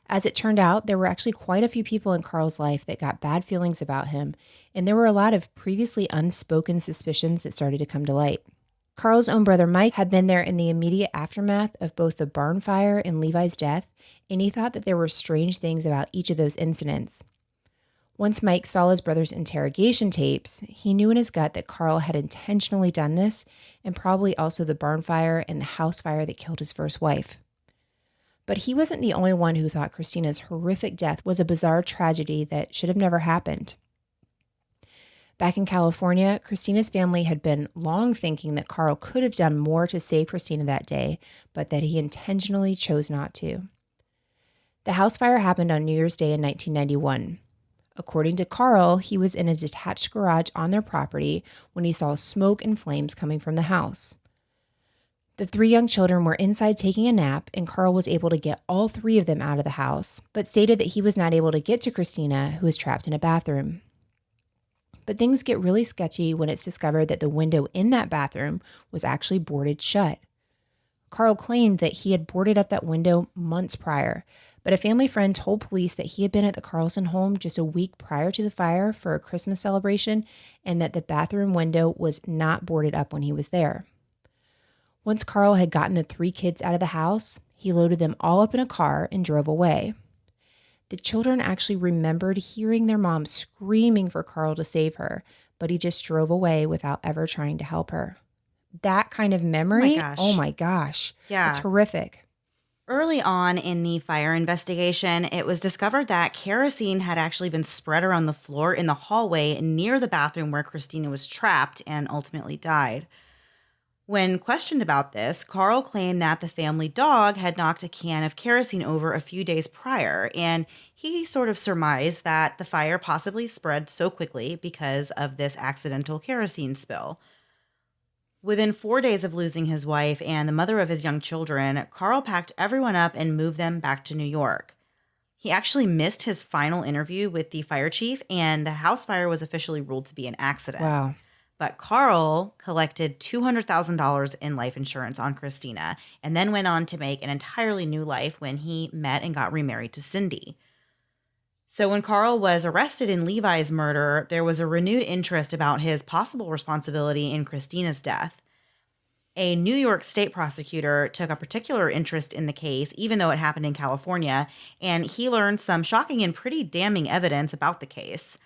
S2: As it turned out, there were actually quite a few people in Karl's life that got bad feelings about him, and there were a lot of previously unspoken suspicions that started to come to light. Karl's own brother Mike had been there in the immediate aftermath of both the barn fire and Levi's death, and he thought that there were strange things about each of those incidents. Once Mike saw his brother's interrogation tapes, he knew in his gut that Karl had intentionally done this, and probably also the barn fire and the house fire that killed his first wife. But he wasn't the only one who thought Christina's horrific death was a bizarre tragedy that should have never happened. Back in California, Christina's family had been long thinking that Karl could have done more to save Christina that day, but that he intentionally chose not to. The house fire happened on New Year's Day in 1991. According to Karl, he was in a detached garage on their property when he saw smoke and flames coming from the house. The 3 young children were inside taking a nap, and Karl was able to get all 3 of them out of the house, but stated that he was not able to get to Christina, who was trapped in a bathroom. But things get really sketchy when it's discovered that the window in that bathroom was actually boarded shut. Karl claimed that he had boarded up that window months prior, but a family friend told police that he had been at the Karlsen home just a week prior to the fire for a Christmas celebration, and that the bathroom window was not boarded up when he was there. Once Karl had gotten the 3 kids out of the house, he loaded them all up in a car and drove away. The children actually remembered hearing their mom screaming for Karl to save her, but he just drove away without ever trying to help her. That kind of memory, oh my gosh,
S1: Yeah.
S2: it's horrific.
S1: Early on in the fire investigation, it was discovered that kerosene had actually been spread around the floor in the hallway near the bathroom where Christina was trapped and ultimately died. When questioned about this, Karl claimed that the family dog had knocked a can of kerosene over a few days prior, and he sort of surmised that the fire possibly spread so quickly because of this accidental kerosene spill. Within 4 days of losing his wife and the mother of his young children, Karl packed everyone up and moved them back to New York. He actually missed his final interview with the fire chief, and the house fire was officially ruled to be an accident.
S2: Wow.
S1: But Karl collected $200,000 in life insurance on Christina and then went on to make an entirely new life when he met and got remarried to Cindy. So when Karl was arrested in Levi's murder, there was a renewed interest about his possible responsibility in Christina's death. A New York state prosecutor took a particular interest in the case, even though it happened in California, and he learned some shocking and pretty damning evidence about the case.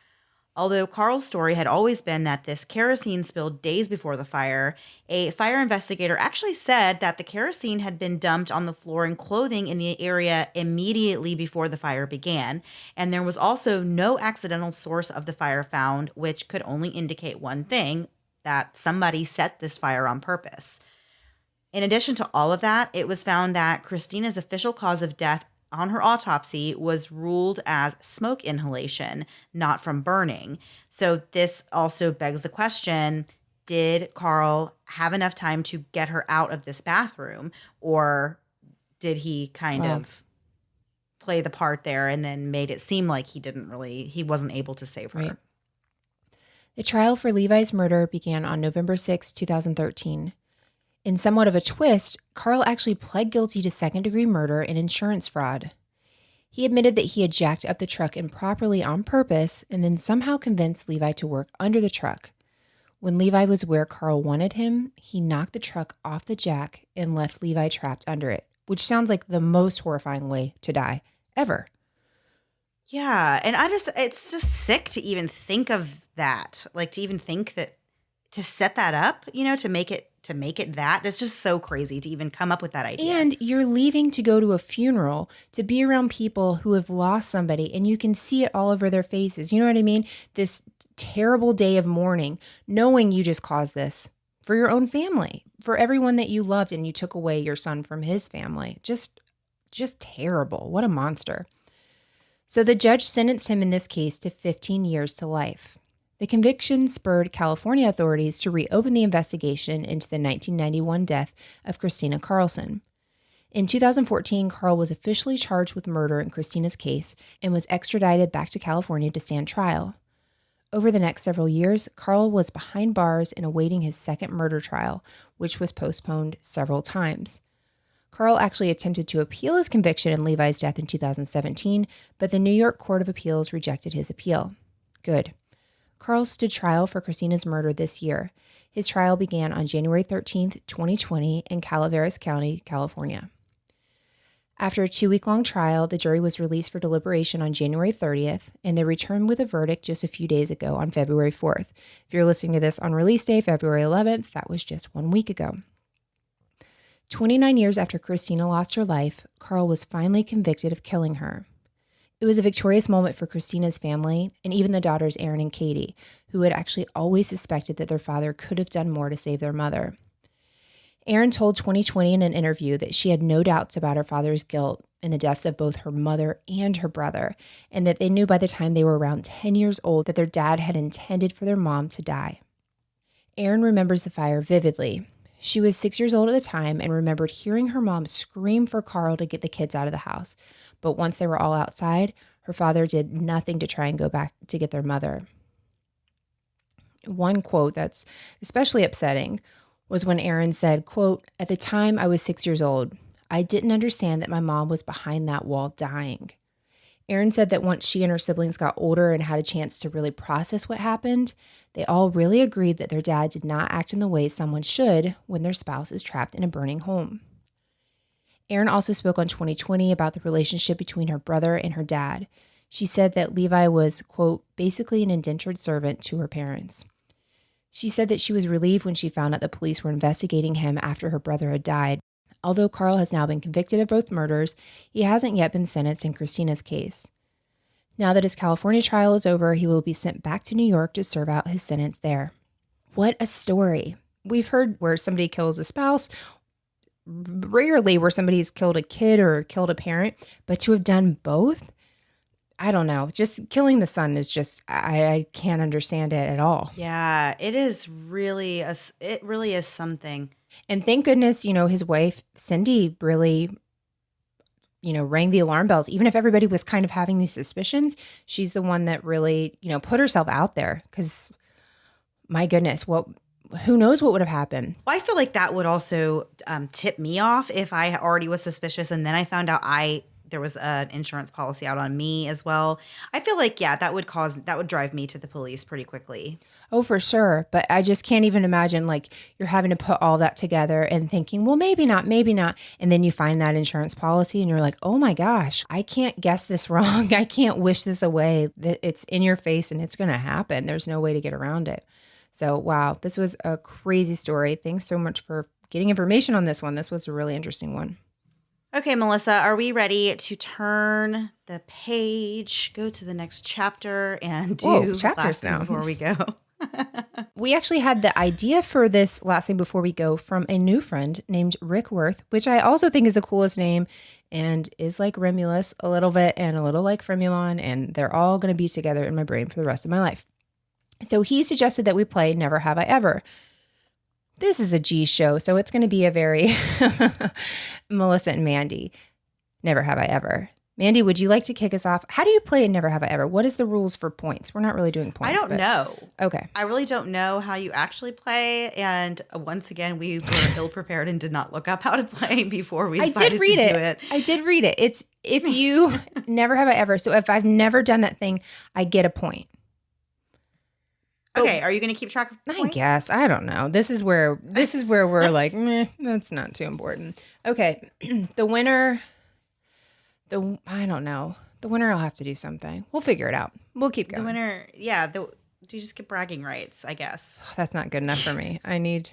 S1: Although Karl's story had always been that this kerosene spilled days before the fire, a fire investigator actually said that the kerosene had been dumped on the floor and clothing in the area immediately before the fire began, and there was also no accidental source of the fire found, which could only indicate one thing, that somebody set this fire on purpose. In addition to all of that, it was found that Christina's official cause of death on her autopsy was ruled as smoke inhalation, not from burning. So this also begs the question, did Karl have enough time to get her out of this bathroom, or did he kind of play the part there and then made it seem like he wasn't able to save her?
S2: Right. The trial for Levi's murder began on November 6, 2013. In somewhat of a twist, Karl actually pled guilty to second-degree murder and insurance fraud. He admitted that he had jacked up the truck improperly on purpose and then somehow convinced Levi to work under the truck. When Levi was where Karl wanted him, he knocked the truck off the jack and left Levi trapped under it, which sounds like the most horrifying way to die ever.
S1: Yeah, and it's just sick to even think of that. Like to even think that to set that up, to make it that's just so crazy to even come up with that idea.
S2: And you're leaving to go to a funeral to be around people who have lost somebody, and you can see it all over their faces. You know what I mean? This terrible day of mourning, knowing you just caused this for your own family, for everyone that you loved, and you took away your son from his family. Just terrible. What a monster. So the judge sentenced him in this case to 15 years to life. The conviction spurred California authorities to reopen the investigation into the 1991 death of Karl Karlsen. In 2014, Karl was officially charged with murder in Christina's case and was extradited back to California to stand trial. Over the next several years, Karl was behind bars and awaiting his second murder trial, which was postponed several times. Karl actually attempted to appeal his conviction in Levi's death in 2017, but the New York Court of Appeals rejected his appeal. Good. Karl stood trial for Christina's murder this year. His trial began on January 13, 2020 in Calaveras County, California. After a 2-week-long trial, the jury was released for deliberation on January 30th, and they returned with a verdict just a few days ago on February 4th. If you're listening to this on release day, February 11th, that was just 1 week ago. 29 years after Christina lost her life, Karl was finally convicted of killing her. It was a victorious moment for Christina's family and even the daughters Erin and Katie, who had actually always suspected that their father could have done more to save their mother. Erin told 2020 in an interview that she had no doubts about her father's guilt in the deaths of both her mother and her brother, and that they knew by the time they were around 10 years old that their dad had intended for their mom to die. Erin remembers the fire vividly. She was 6 years old at the time and remembered hearing her mom scream for Karl to get the kids out of the house. But once they were all outside, her father did nothing to try and go back to get their mother. One quote that's especially upsetting was when Erin said, quote, "At the time I was 6 years old, I didn't understand that my mom was behind that wall dying." Erin said that once she and her siblings got older and had a chance to really process what happened, they all really agreed that their dad did not act in the way someone should when their spouse is trapped in a burning home. Erin also spoke on 2020 about the relationship between her brother and her dad. She said that Levi was, quote, basically an indentured servant to her parents. She said that she was relieved when she found out the police were investigating him after her brother had died. Although Karl has now been convicted of both murders, he hasn't yet been sentenced in Christina's case. Now that his California trial is over, he will be sent back to New York to serve out his sentence there. What a story. We've heard where somebody kills a spouse, rarely where somebody's killed a kid or killed a parent, but to have done both, I don't know. Just killing the son is just, I can't understand it at all.
S1: Yeah, it really is something.
S2: And thank goodness, his wife, Cindy, really, rang the alarm bells. Even if everybody was kind of having these suspicions, she's the one that really, put herself out there because, my goodness, who knows what would have happened?
S1: Well, I feel like that would also tip me off if I already was suspicious and then I found out there was an insurance policy out on me as well. I feel like, yeah, that would drive me to the police pretty quickly.
S2: Oh, for sure. But I just can't even imagine you're having to put all that together and thinking, well, maybe not. And then you find that insurance policy and you're like, oh my gosh, I can't guess this wrong. I can't wish this away. It's in your face and it's going to happen. There's no way to get around it. So, wow, this was a crazy story. Thanks so much for getting information on this one. This was a really interesting one.
S1: Okay, Melissa, are we ready to turn the page, go to the next chapter, and do
S2: chapters now
S1: before we go?
S2: We actually had the idea for this last thing before we go from a new friend named Rick Worth, which I also think is the coolest name and is like Remulus a little bit and a little like Fremulon, and they're all going to be together in my brain for the rest of my life. So he suggested that we play Never Have I Ever. This is a G show, so it's going to be a very Melissa and Mandy. Never have I ever. Mandy, would you like to kick us off? How do you play in Never Have I Ever? What is the rules for points? We're not really doing points.
S1: I don't know.
S2: Okay.
S1: I really don't know how you actually play. And once again, we were ill prepared and did not look up how to play before we decided to do it.
S2: I did read it. It's if you never have I ever. So if I've never done that thing, I get a point.
S1: Okay, are you going to keep track of points?
S2: I guess. I don't know. This is where we're like, meh, that's not too important. Okay. The winner, I don't know. The winner will have to do something. We'll figure it out. We'll keep going.
S1: The winner, yeah, you just get bragging rights, I guess.
S2: That's not good enough for me. I need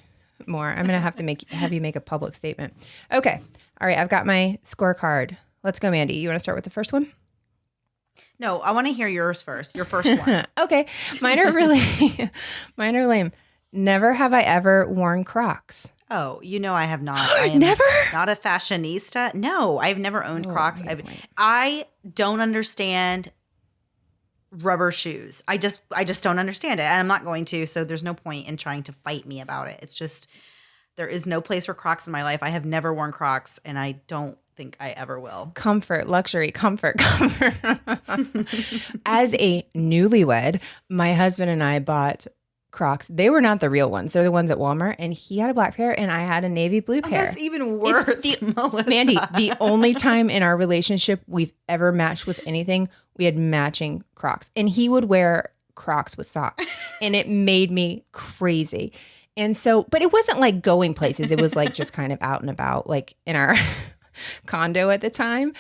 S2: more. I'm going to have to have you make a public statement. Okay. All right. I've got my scorecard. Let's go, Mandy. You want to start with the first one?
S1: No, I want to hear yours first. Your first one.
S2: Okay. Mine are lame. Never have I ever worn Crocs.
S1: Oh, I have not. I am
S2: Never?
S1: Not a fashionista. No, I've never owned Crocs. I don't understand rubber shoes. I just don't understand it, and I'm not going to. So there's no point in trying to fight me about it. It's just there is no place for Crocs in my life. I have never worn Crocs, and I don't think I ever will.
S2: Comfort, luxury, comfort. As a newlywed, my husband and I bought Crocs. They were not the real ones. They're the ones at Walmart. And he had a black pair and I had a navy blue pair.
S1: That's even worse, Melissa.
S2: Mandy, the only time in our relationship we've ever matched with anything, we had matching Crocs. And he would wear Crocs with socks. And it made me crazy. And so, but it wasn't like going places. It was like just kind of out and about, like in our condo at the time.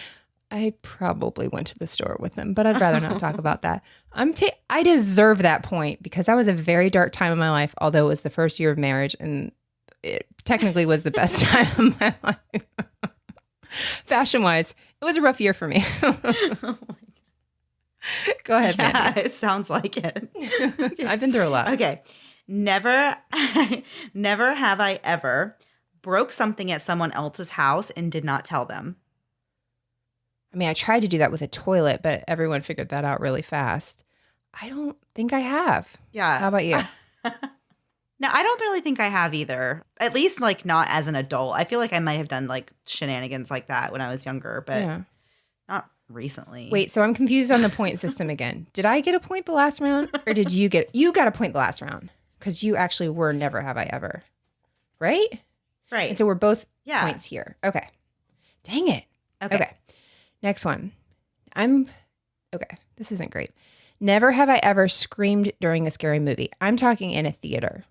S2: I probably went to the store with him, but I'd rather not talk about that. I deserve that point because that was a very dark time in my life, although it was the first year of marriage and it technically was the best time of my life. Fashion-wise, it was a rough year for me. Go ahead,
S1: Yeah,
S2: Mandy.
S1: it sounds like it.
S2: I've been through a lot.
S1: Okay. Never have I ever broke something at someone else's house and did not tell them.
S2: I mean, I tried to do that with a toilet, but everyone figured that out really fast. I don't think I have.
S1: Yeah.
S2: How about you?
S1: No, I don't really think I have either. At least like not as an adult. I feel like I might have done like shenanigans like that when I was younger, but not recently.
S2: Wait, so I'm confused on the point system again. Did I get a point the last round or did you got a point the last round? Because you actually were never have I ever. Right?
S1: Right.
S2: And so we're both points here. Okay. Dang it. Okay. Next one. This isn't great. Never have I ever screamed during a scary movie. I'm talking in a theater.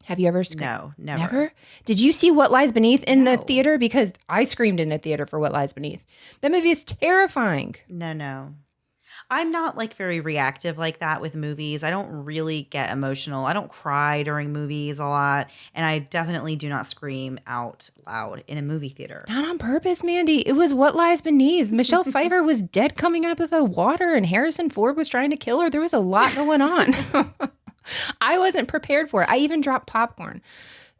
S2: Have you ever screamed?
S1: No, never.
S2: Never? Did you see What Lies Beneath in the theater? Because I screamed in a theater for What Lies Beneath. That movie is terrifying.
S1: No. I'm not like very reactive like that with movies. I don't really get emotional. I don't cry during movies a lot. And I definitely do not scream out loud in a movie theater.
S2: Not on purpose, Mandy. It was What Lies Beneath. Michelle Pfeiffer was dead coming out of the water and Harrison Ford was trying to kill her. There was a lot going on. I wasn't prepared for it. I even dropped popcorn.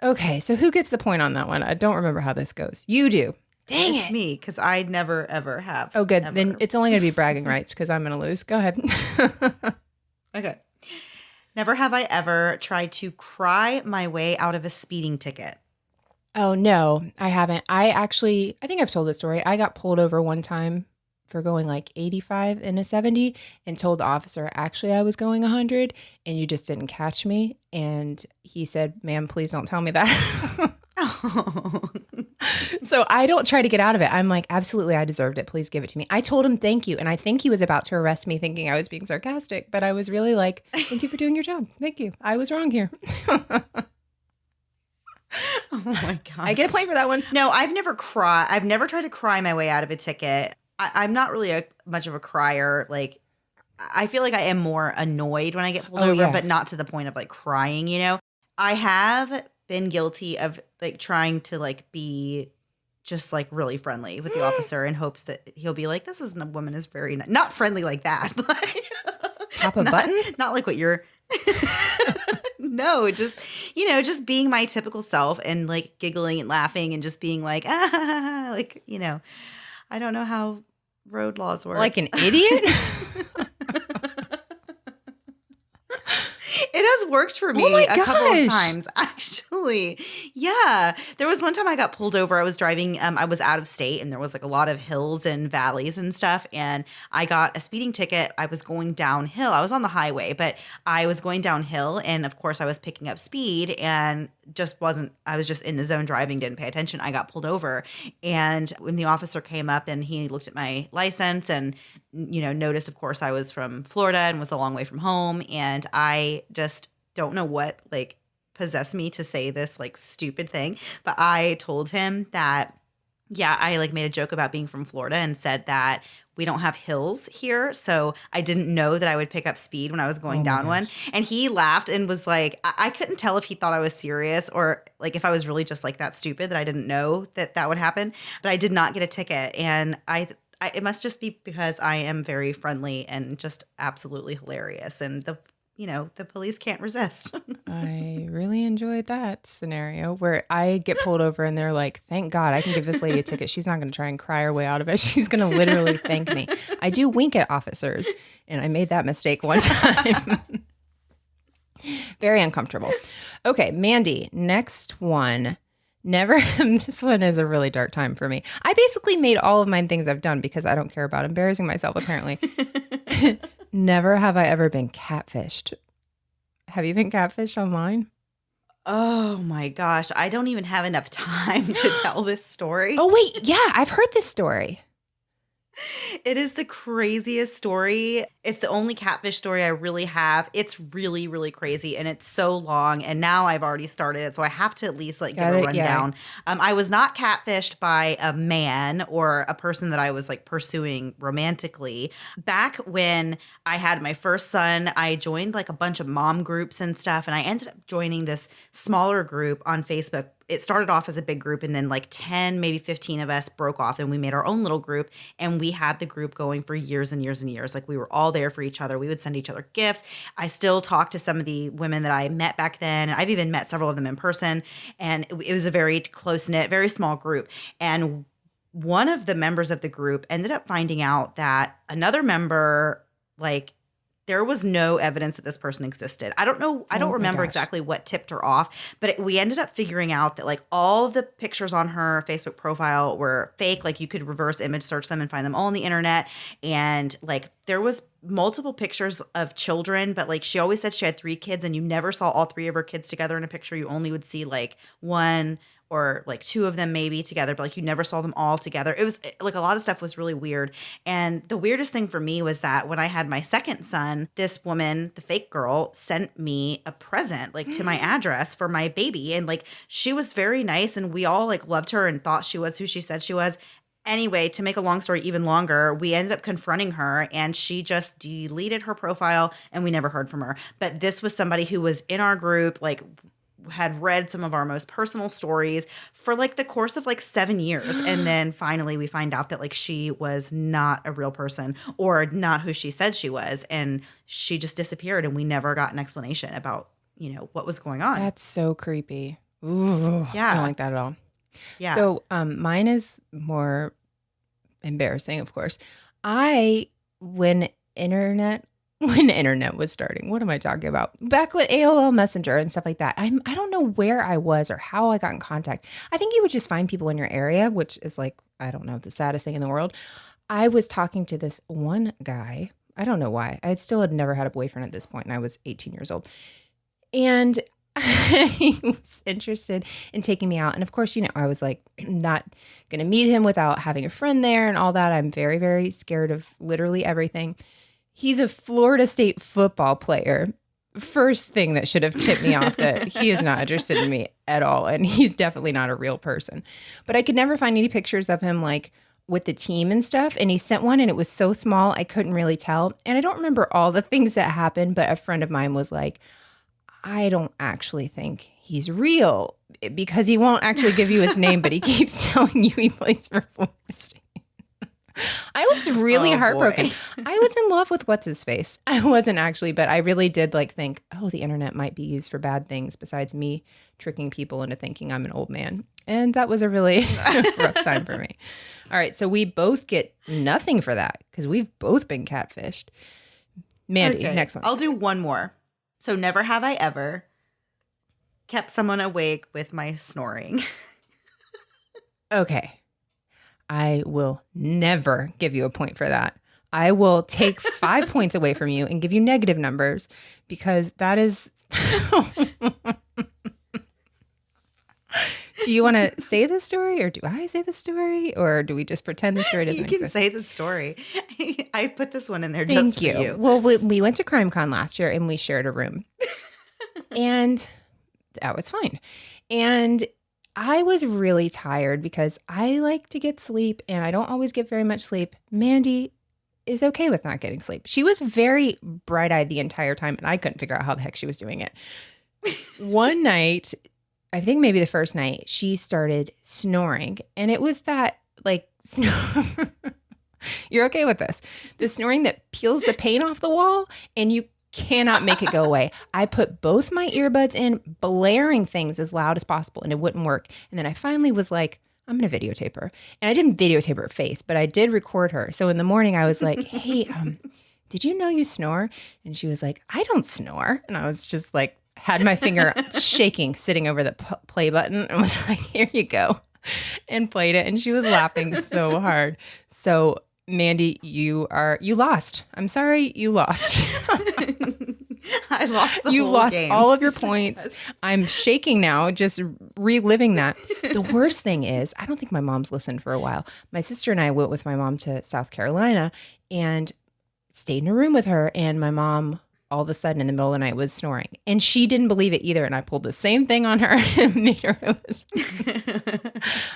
S2: Okay, so who gets the point on that one? I don't remember how this goes. You do. Dang it.
S1: It's me, because I never, ever have.
S2: Oh, good.
S1: Ever.
S2: Then it's only going to be bragging rights because I'm going to lose. Go ahead.
S1: Okay. Never have I ever tried to cry my way out of a speeding ticket.
S2: Oh, no, I haven't. I think I've told this story. I got pulled over one time for going like 85 in a 70 and told the officer, actually, I was going 100 and you just didn't catch me. And he said, ma'am, please don't tell me that.
S1: Oh.
S2: So I don't try to get out of it. I'm like, absolutely, I deserved it. Please give it to me. I told him thank you. And I think he was about to arrest me thinking I was being sarcastic, but I was really like, thank you for doing your job. Thank you. I was wrong here.
S1: Oh my God.
S2: I get a point for that one.
S1: No, I've never cried. I've never tried to cry my way out of a ticket. I'm not really much of a crier. Like, I feel like I am more annoyed when I get pulled over, but not to the point of like crying, I have been guilty of like trying to like be just like really friendly with the officer in hopes that he'll be like, this woman is very not friendly like that.
S2: Pop a button?
S1: Not like what you're No, just just being my typical self and like giggling and laughing and just being like, like, I don't know how road laws work.
S2: Like an idiot?
S1: It has worked for me a couple of times, actually. Totally. Yeah. There was one time I got pulled over. I was driving, I was out of state and there was like a lot of hills and valleys and stuff. And I got a speeding ticket. I was going downhill. I was on the highway, but I was going downhill. And of course, I was picking up speed and I was just in the zone driving, didn't pay attention. I got pulled over. And when the officer came up and he looked at my license and, noticed, of course, I was from Florida and was a long way from home. And I just don't know what, like, possessed me to say this like stupid thing, but I told him that, yeah, I like made a joke about being from Florida and said that we don't have hills here. So I didn't know that I would pick up speed when I was going down one. And he laughed and was like, I couldn't tell if he thought I was serious or like if I was really just like that stupid that I didn't know that that would happen. But I did not get a ticket. And it must just be because I am very friendly and just absolutely hilarious. And the police can't resist.
S2: I really enjoyed that scenario where I get pulled over and they're like, thank God I can give this lady a ticket. She's not going to try and cry her way out of it. She's going to literally thank me. I do wink at officers and I made that mistake one time. Very uncomfortable. Okay, Mandy, next one. This one is a really dark time for me. I basically made all of mine things I've done because I don't care about embarrassing myself, apparently. Never have I ever been catfished. Have you been catfished online?
S1: Oh my gosh. I don't even have enough time to tell this story.
S2: Oh, wait. Yeah, I've heard this story.
S1: It is the craziest story. It's the only catfish story I really have. It's really, really crazy and it's so long. And now I've already started it. So I have to at least like give a rundown. Yeah. I was not catfished by a man or a person that I was like pursuing romantically. Back when I had my first son, I joined like a bunch of mom groups and stuff. And I ended up joining this smaller group on Facebook. It started off as a big group and then like 10, maybe 15 of us broke off and we made our own little group and we had the group going for years and years and years. Like we were all there for each other. We would send each other gifts. I still talk to some of the women that I met back then. I've even met several of them in person and it was a very close-knit, very small group. And one of the members of the group ended up finding out that another member, like, there was no evidence that this person existed. I don't know. I don't remember exactly what tipped her off, but we ended up figuring out that like all of the pictures on her Facebook profile were fake. Like you could reverse image search them and find them all on the internet. And like there was multiple pictures of children, but like she always said she had 3 kids and you never saw all 3 of her kids together in a picture. You only would see like 1 or like 2 of them maybe together, but like you never saw them all together. It was like a lot of stuff was really weird. And the weirdest thing for me was that when I had my second son, this woman, the fake girl, sent me a present like to my address for my baby. And like she was very nice and we all like loved her and thought she was who she said she was. Anyway, to make a long story even longer, we ended up confronting her and she just deleted her profile and we never heard from her. But this was somebody who was in our group, like had read some of our most personal stories for like the course of like 7 years. And then finally we find out that like she was not a real person or not who she said she was. And she just disappeared and we never got an explanation about, what was going on.
S2: That's so creepy. Ooh,
S1: yeah.
S2: I don't like that at all.
S1: Yeah.
S2: So mine is more embarrassing, of course. When internet was starting, what am I talking about? Back with AOL Messenger and stuff like that. I don't know where I was or how I got in contact. I think you would just find people in your area, which is like, I don't know, the saddest thing in the world. I was talking to this one guy. I don't know why. I had never had a boyfriend at this point, and I was 18 years old. And he was interested in taking me out. And of course, I was like not going to meet him without having a friend there and all that. I'm very, very scared of literally everything. He's a Florida State football player. First thing that should have tipped me off that he is not interested in me at all. And he's definitely not a real person. But I could never find any pictures of him like with the team and stuff. And he sent one and it was so small, I couldn't really tell. And I don't remember all the things that happened, but a friend of mine was like, I don't actually think he's real because he won't actually give you his name, but he keeps telling you he plays for Florida State. I was really heartbroken.
S1: Boy.
S2: I was in love with what's his face. I wasn't actually, but I really did like think, oh, the internet might be used for bad things besides me tricking people into thinking I'm an old man. And that was a really rough time for me. All right. So we both get nothing for that because we've both been catfished. Mandy,
S1: okay.
S2: Next one.
S1: I'll do one more. So never have I ever kept someone awake with my snoring.
S2: Okay. I will never give you a point for that. I will take 5 points away from you and give you negative numbers because that is. Do you want to say the story or do I say the story or do we just pretend the story doesn't
S1: You can
S2: exist?
S1: say the story. I put this one in there
S2: Thank
S1: just for you.
S2: Well, we went to CrimeCon last year and we shared a room. And that was fine. And I was really tired because I like to get sleep and I don't always get very much sleep. Mandy is okay with not getting sleep. She was very bright-eyed the entire time and I couldn't figure out how the heck she was doing it. One night, I think maybe the first night, she started snoring. And it was that like you're okay with this. The snoring that peels the paint off the wall and you cannot make it go away. I put both my earbuds in, blaring things as loud as possible, and it wouldn't work. And then I finally was like, I'm going to videotape her. And I didn't videotape her face, but I did record her. So in the morning, I was like, hey, did you know you snore? And she was like, I don't snore. And I was just like, had my finger shaking, sitting over the play button, and was like, here you go. And played it. And she was laughing so hard. So Mandy, you lost. I'm sorry, you lost.
S1: I lost the
S2: You
S1: whole
S2: lost
S1: game.
S2: all of your points. Yes. I'm shaking now, just reliving that. The worst thing is, I don't think my mom's listened for a while. My sister and I went with my mom to South Carolina and stayed in a room with her. And my mom, all of a sudden in the middle of the night, was snoring. And she didn't believe it either. And I pulled the same thing on her and made her listen.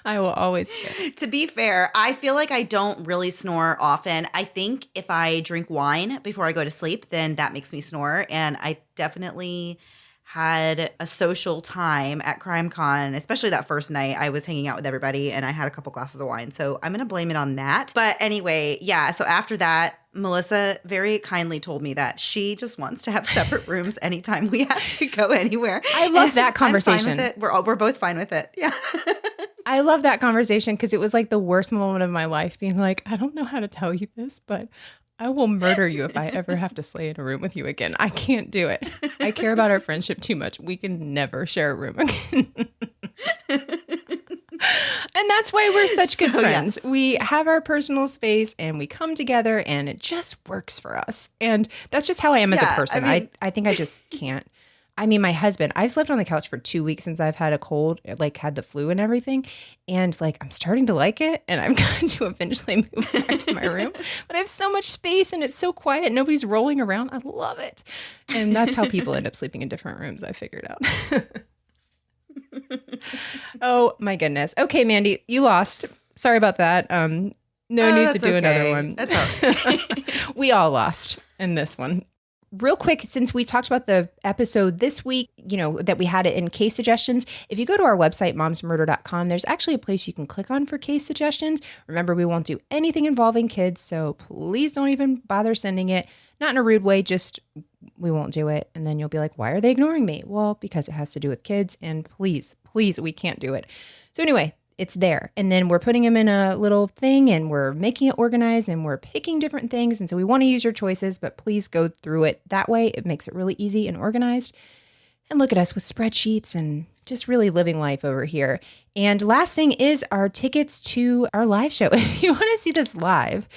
S2: I will always do.
S1: To be fair, I feel like I don't really snore often. I think if I drink wine before I go to sleep, then that makes me snore. And I definitely had a social time at CrimeCon, especially that first night. I was hanging out with everybody and I had a couple glasses of wine. So I'm going to blame it on that. But anyway, yeah. So after that, Melissa very kindly told me that she just wants to have separate rooms anytime we have to go anywhere.
S2: I love that conversation.
S1: I'm fine with it. We're both fine with it. Yeah.
S2: I love that conversation because it was like the worst moment of my life being like, I don't know how to tell you this, but I will murder you if I ever have to stay in a room with you again. I can't do it. I care about our friendship too much. We can never share a room again. And that's why we're such good friends. Yeah. We have our personal space and we come together and it just works for us. And that's just how I am as a person. I think I just can't. I mean, my husband, I've slept on the couch for 2 weeks since I've had a cold, like had the flu and everything. And like, I'm starting to like it and I'm going to eventually move back to my room. But I have so much space and it's so quiet. Nobody's rolling around. I love it. And that's how people end up sleeping in different rooms, I figured out. Oh my goodness. Okay, Mandy, you lost. Sorry about that. No need to do another one.
S1: That's all right.
S2: We all lost in this one. Real quick, since we talked about the episode this week, that we had it in case suggestions, if you go to our website, momsmurder.com, there's actually a place you can click on for case suggestions. Remember, we won't do anything involving kids, so please don't even bother sending it. Not in a rude way, just we won't do it. And then you'll be like, why are they ignoring me? Well, because it has to do with kids, and please, we can't do it. So anyway, it's there. And then we're putting them in a little thing and we're making it organized and we're picking different things. And so we want to use your choices, but please go through it that way. It makes it really easy and organized. And look at us with spreadsheets and just really living life over here. And last thing is our tickets to our live show. If you want to see this live,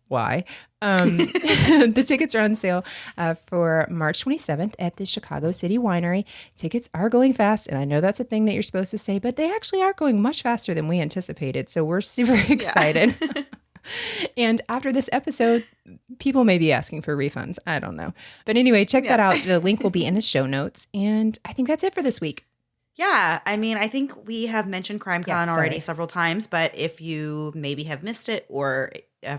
S2: why? The tickets are on sale for March 27th at the Chicago City Winery. Tickets are going fast, and I know that's a thing that you're supposed to say, but they actually are going much faster than we anticipated, so we're super excited. Yeah. And after this episode, people may be asking for refunds. I don't know. But anyway, check that out. The link will be in the show notes, and I think that's it for this week.
S1: Yeah, I mean, I think we have mentioned CrimeCon already several times, but if you maybe have missed it or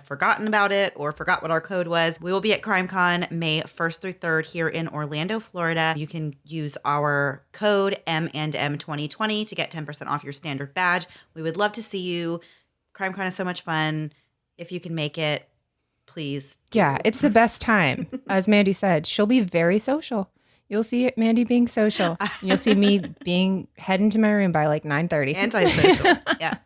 S1: forgotten about it or forgot what our code was, we will be at CrimeCon May 1st through 3rd here in Orlando, Florida. You can use our code M&M 2020 to get 10% off your standard badge. We would love to see you. CrimeCon is so much fun. If you can make it, please do.
S2: Yeah, it's the best time. As Mandy said, she'll be very social. You'll see Mandy being social. You'll see me heading to my room by like 9:30.
S1: Antisocial. Yeah.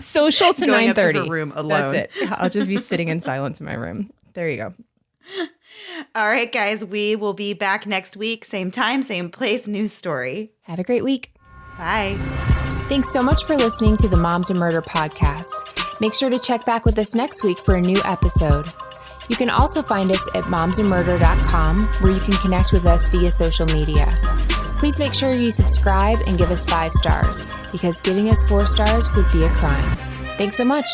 S2: Social to 9:30.
S1: Up to her room alone.
S2: That's it. I'll just be sitting in silence in my room. There you go.
S1: All right, guys, we will be back next week. Same time, same place, new story.
S2: Have a great week.
S1: Bye.
S2: Thanks so much for listening to the Moms of Murder podcast. Make sure to check back with us next week for a new episode. You can also find us at momsofmurder.com, where you can connect with us via social media. Please make sure you subscribe and give us 5 stars, because giving us 4 stars would be a crime. Thanks so much.